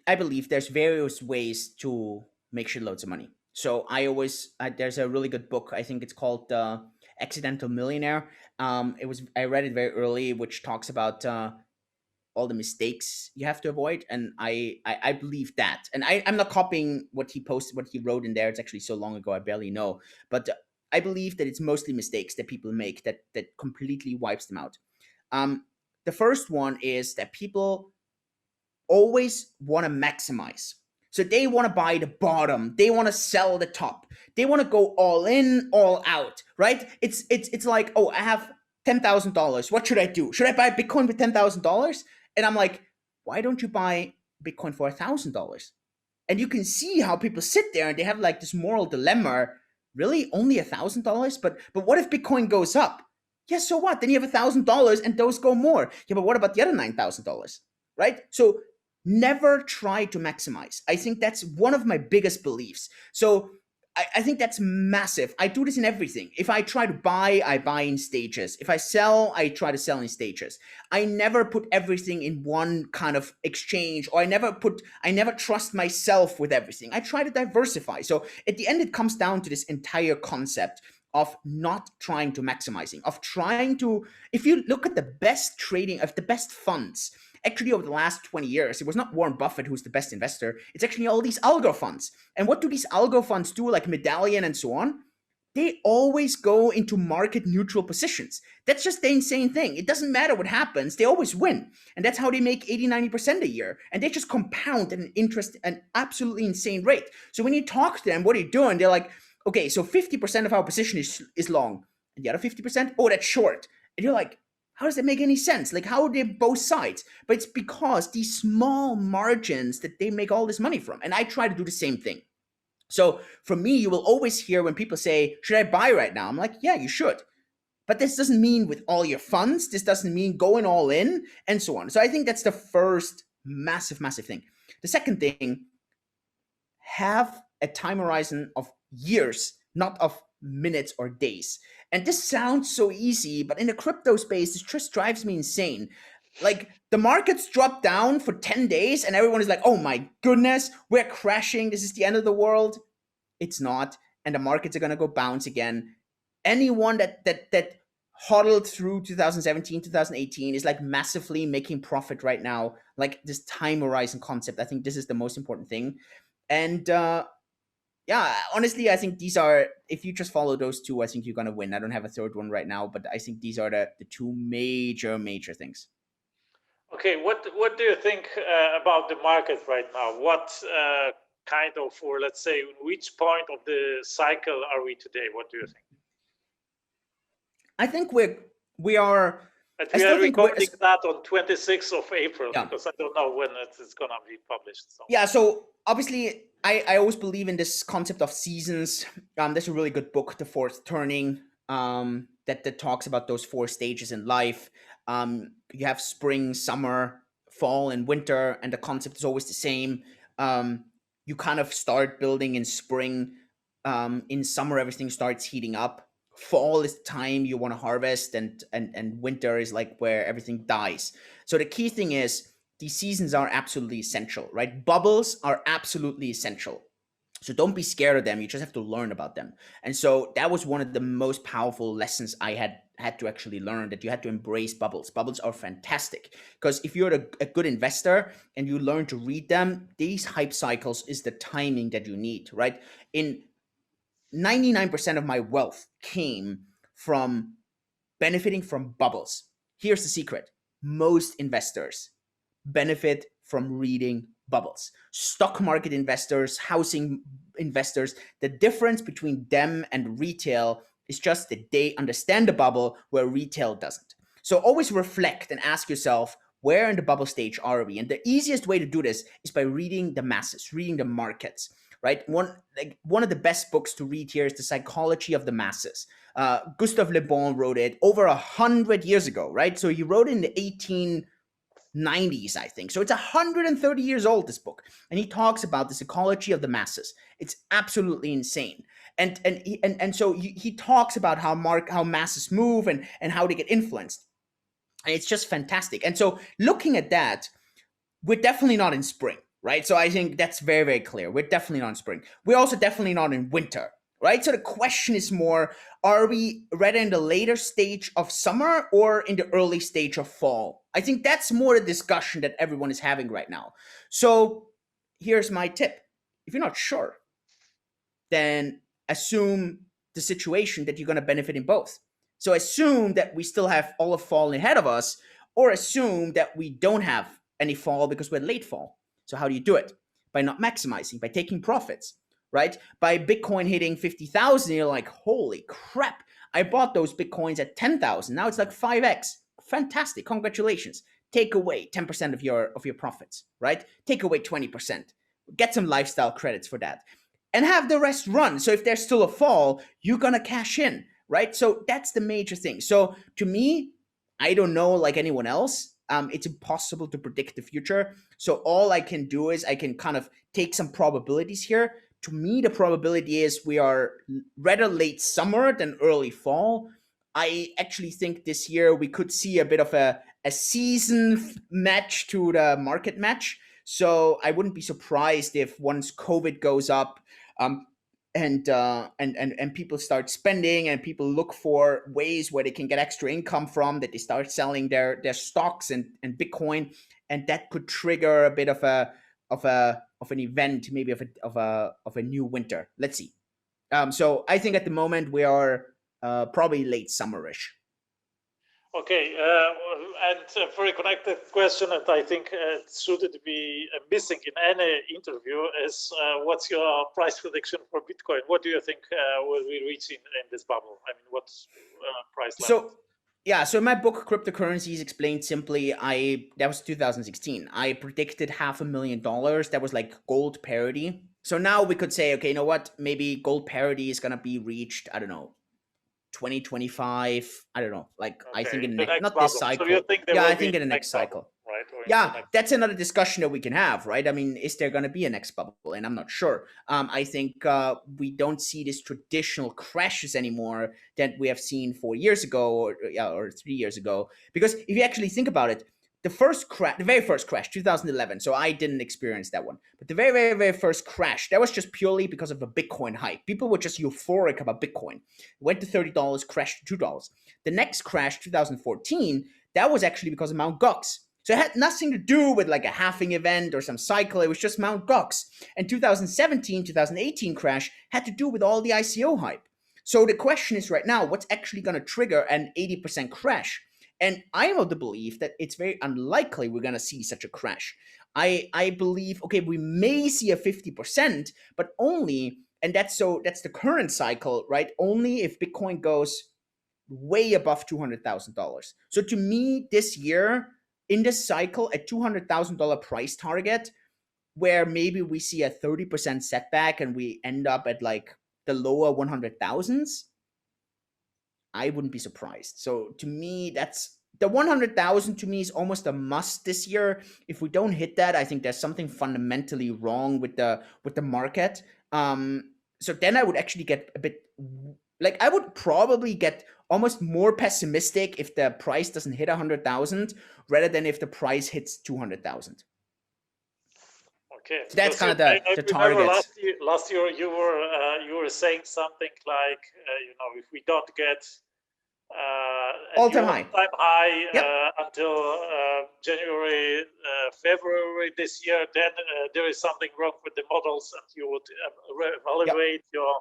I believe there's various ways to make shitloads of money. So there's a really good book. I think it's called Accidental Millionaire. I read it very early, which talks about all the mistakes you have to avoid, and I believe that. And I'm not copying what he posted, what he wrote in there. It's actually so long ago I barely know, but I believe that it's mostly mistakes that people make that completely wipes them out. The first one is that people always want to maximize. So they want to buy the bottom, they want to sell the top, they want to go all in, all out, right? It's like, oh, I have $10,000. What should I do? Should I buy Bitcoin with $10,000? And I'm like, why don't you buy Bitcoin for $1,000? And you can see how people sit there and they have like this moral dilemma. Really, only $1,000? But what if Bitcoin goes up? Yeah, so what? Then you have $1,000 and those go more. Yeah, but what about the other $9,000? Right? So never try to maximize. I think that's one of my biggest beliefs. So I think that's massive. I do this in everything. If I try to buy, I buy in stages. If I sell, I try to sell in stages. I never put everything in one kind of exchange, or I never trust myself with everything. I try to diversify. So at the end, it comes down to this entire concept of not trying to maximizing, of trying to, if you look at the best trading of the best funds, actually over the last 20 years, it was not Warren Buffett who's the best investor. It's actually all these algo funds. And what do these algo funds do, like Medallion and so on? They always go into market neutral positions. That's just the insane thing. It doesn't matter what happens, they always win. And that's how they make 80-90% a year. And they just compound at an absolutely insane rate. So when you talk to them, what are you doing? They're like, okay, so 50% of our position is long. And the other 50%, oh, that's short. And you're like, how does that make any sense? Like, how are they both sides? But it's because these small margins that they make all this money from. And I try to do the same thing. So for me, you will always hear when people say, should I buy right now? I'm like, yeah, you should. But this doesn't mean with all your funds. This doesn't mean going all in and so on. So I think that's the first massive, massive thing. The second thing, have a time horizon of years, not of minutes or days. And this sounds so easy, but in the crypto space, this just drives me insane. Like, the markets drop down for 10 days and everyone is like, oh my goodness, we're crashing. This is the end of the world. It's not. And the markets are going to go bounce again. Anyone that hodled through 2017, 2018 is like massively making profit right now. Like, this time horizon concept, I think this is the most important thing. And yeah, honestly, I think these are, if you just follow those two, I think you're going to win. I don't have a third one right now, but I think these are the two major things. Okay, what do you think about the market right now? What kind of, or let's say, which point of the cycle are we today? What do you think? I think we are. But we are recording that on 26th of April, yeah, because I don't know when it's going to be published. So. Yeah, so obviously, I always believe in this concept of seasons. There's a really good book, The Fourth Turning, that talks about those four stages in life. You have spring, summer, fall, and winter, and the concept is always the same. You kind of start building in spring. In summer, everything starts heating up. Fall is the time you want to harvest, and winter is like where everything dies. So the key thing is these seasons are absolutely essential, right? Bubbles are absolutely essential. So don't be scared of them. You just have to learn about them. And so that was one of the most powerful lessons I had to actually learn, that you had to embrace bubbles. Bubbles are fantastic because if you're a good investor and you learn to read them, these hype cycles is the timing that you need, right? In 99% of my wealth came from benefiting from bubbles. Here's the secret. Most investors benefit from reading bubbles. Stock market investors, housing investors, the difference between them and retail is just that they understand the bubble where retail doesn't. So always reflect and ask yourself, where in the bubble stage are we? And the easiest way to do this is by reading the masses, reading the markets. right? One of the best books to read here is The Psychology of the Masses. Gustave Le Bon wrote it over 100 years ago, right? So he wrote it in the 1890s, I think. So it's 130 years old, this book. And he talks about the psychology of the masses. It's absolutely insane. And so he talks about how masses move and how they get influenced. And it's just fantastic. And so looking at that, we're definitely not in spring, right? So I think that's very, very clear. We're definitely not in spring. We're also definitely not in winter, right? So the question is more, are we rather in the later stage of summer or in the early stage of fall? I think that's more the discussion that everyone is having right now. So here's my tip. If you're not sure, then assume the situation that you're going to benefit in both. So assume that we still have all of fall ahead of us, or assume that we don't have any fall because we're late fall. So how do you do it? By not maximizing, by taking profits, right? By Bitcoin hitting 50,000, you're like, holy crap, I bought those Bitcoins at 10,000. Now it's like 5x. Fantastic. Congratulations. Take away 10% of your profits, right? Take away 20%. Get some lifestyle credits for that. And have the rest run. So if there's still a fall, you're going to cash in, right? So that's the major thing. So to me, I don't know like anyone else. It's impossible to predict the future. So all I can do is I can kind of take some probabilities here. To me, the probability is we are rather late summer than early fall. I actually think this year we could see a bit of a season match to the market match. So I wouldn't be surprised if once COVID goes up, and people start spending and people look for ways where they can get extra income from, that they start selling their stocks and Bitcoin, and that could trigger a bit of an event, maybe of a new winter. Let's see. So I think at the moment we are probably late summerish. Okay, and a very connected question that I think shouldn't be missing in any interview is what's your price prediction for Bitcoin? What do you think will we reach in this bubble? I mean, what's price level? So in my book Cryptocurrencies Explained Simply, that was 2016. I predicted $500,000. That was like gold parity. So now we could say, okay, you know what? Maybe gold parity is gonna be reached, I don't know, 2025. I don't know. Like okay. I think in the next not bubble. This cycle. So you think I think in the next cycle. Right? Yeah, that's another discussion that we can have, right? I mean, is there going to be a next bubble? And I'm not sure. I think we don't see these traditional crashes anymore that we have seen 4 years ago or 3 years ago. Because if you actually think about it, the very first crash, 2011. So I didn't experience that one, but the very, very, very first crash, that was just purely because of a Bitcoin hype. People were just euphoric about Bitcoin. It went to $30, crashed to $2. The next crash, 2014, that was actually because of Mt. Gox. So it had nothing to do with like a halving event or some cycle. It was just Mt. Gox. And 2017, 2018 crash had to do with all the ICO hype. So the question is right now, what's actually going to trigger an 80% crash? And I am of the belief that it's very unlikely we're going to see such a crash. I believe, okay, we may see a 50%, but only, and that's the current cycle, right? Only if Bitcoin goes way above $200,000. So to me, this year, in this cycle, a $200,000 price target, where maybe we see a 30% setback and we end up at like the lower 100,000s, I wouldn't be surprised. So to me, that's the 100,000 to me is almost a must this year. If we don't hit that, I think there's something fundamentally wrong with the market. So then I would actually get a bit like I would probably get almost more pessimistic if the price doesn't hit 100,000 rather than if the price hits 200,000. Okay, so that's kind of the target. Last year you were saying something like if we don't get all-time high yep. Until January, February this year, then there is something wrong with the models, and you would evaluate yep. your.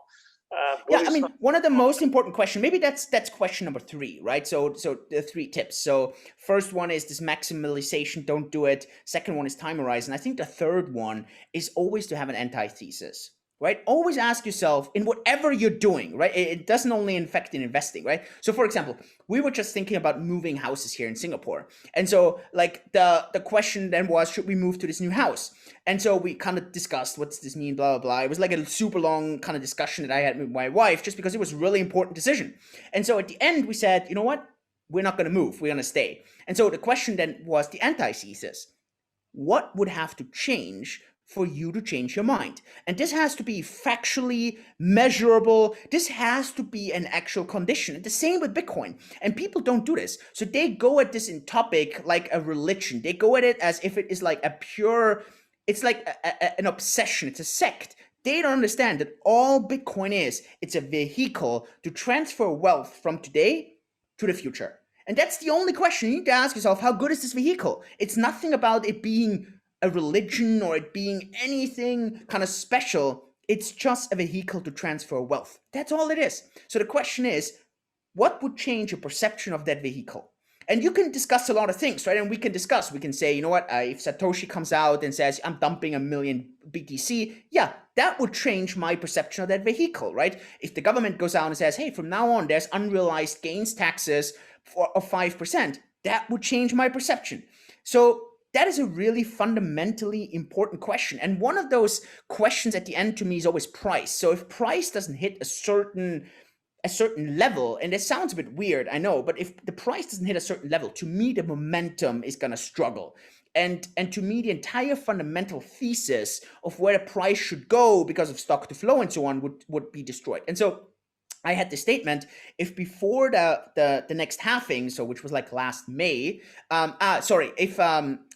Yeah, I mean, one of the most important questions, maybe that's question number 3, right? So the 3 tips. So first one is this maximalization, don't do it. Second one is time horizon. I think the third one is always to have an antithesis, right? Always ask yourself in whatever you're doing, right? It doesn't only affect in investing, right? So for example, we were just thinking about moving houses here in Singapore. And so like the question then was, should we move to this new house? And so we kind of discussed what's this mean, blah, blah, blah. It was like a super long kind of discussion that I had with my wife just because it was a really important decision. And so at the end we said, you know what? We're not going to move. We're going to stay. And so the question then was the antithesis. What would have to change for you to change your mind? And this has to be factually measurable. This has to be an actual condition. And the same with Bitcoin. And people don't do this. So they go at this in topic like a religion. They go at it as if it is like a pure, it's like an obsession. It's a sect. They don't understand that all Bitcoin is, it's a vehicle to transfer wealth from today to the future. And that's the only question you need to ask yourself. How good is this vehicle? It's nothing about it being a religion or it being anything kind of special. It's just a vehicle to transfer wealth. That's all it is. So the question is, what would change your perception of that vehicle? And you can discuss a lot of things, right? And we can say, you know what, if Satoshi comes out and says, I'm dumping 1 million BTC, yeah, that would change my perception of that vehicle, right? If the government goes out and says, hey, from now on, there's unrealized gains taxes of 5%, that would change my perception. So that is a really fundamentally important question. And one of those questions at the end to me is always price. So if price doesn't hit a certain level, and it sounds a bit weird, I know, but if the price doesn't hit a certain level, to me, the momentum is going to struggle. And to me, the entire fundamental thesis of where the price should go because of stock to flow and so on would be destroyed. And so I had the statement, if before the next halving, so which was like last May,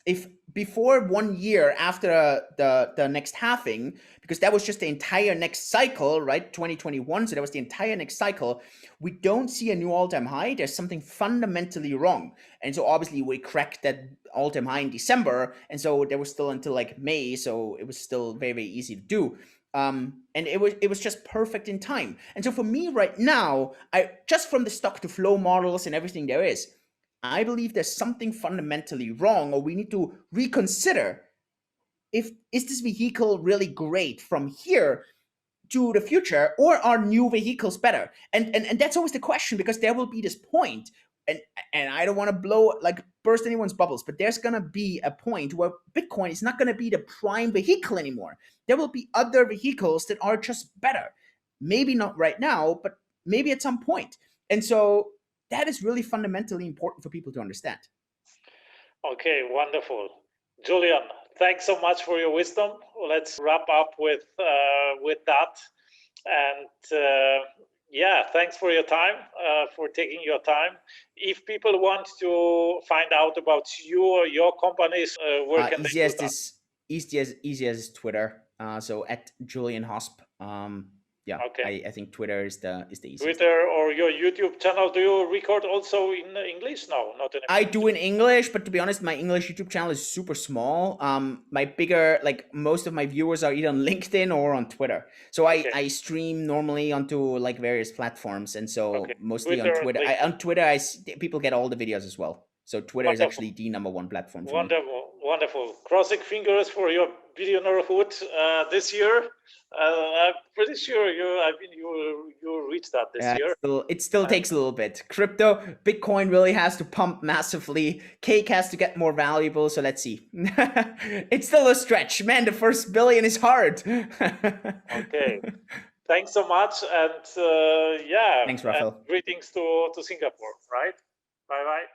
if before 1 year after the next halving, because that was just the entire next cycle, right? 2021, so that was the entire next cycle, we don't see a new all-time high, there's something fundamentally wrong. And so obviously we cracked that all-time high in December, and so there was still until like May, so it was still very, very easy to do. And it was just perfect in time. And so for me right now, I just from the stock to flow models and everything there is, I believe there's something fundamentally wrong, or we need to reconsider is this vehicle really great from here to the future, or are new vehicles better? And that's always the question, because there will be this point, and I don't want to burst anyone's bubbles, but there's going to be a point where Bitcoin is not going to be the prime vehicle anymore. There will be other vehicles that are just better. Maybe not right now, but maybe at some point. And so that is really fundamentally important for people to understand. Okay, wonderful. Julian, thanks so much for your wisdom. Let's wrap up with that. And yeah, thanks for your time, for taking your time. If people want to find out about you or your companies, where can they do that? Easy as Twitter. So at Julian Hosp. Yeah, okay. I think Twitter is the easiest. Twitter or your YouTube channel. Do you record also in English? No, not in English. I do in English, but to be honest, my English YouTube channel is super small. My bigger, most of my viewers are either on LinkedIn or on Twitter. So I stream normally onto like various platforms, and so mostly on Twitter. On Twitter, people get all the videos as well. So Twitter is actually the #1 platform for me. Wonderful. Crossing fingers for your billionairehood this year. I'm pretty sure you'll reach that this year. It still takes a little bit. Bitcoin really has to pump massively. Cake has to get more valuable. So let's see. It's still a stretch, man. The first billion is hard. Okay. Thanks so much, and yeah. Thanks, Rafael. Greetings to Singapore. Right. Bye bye.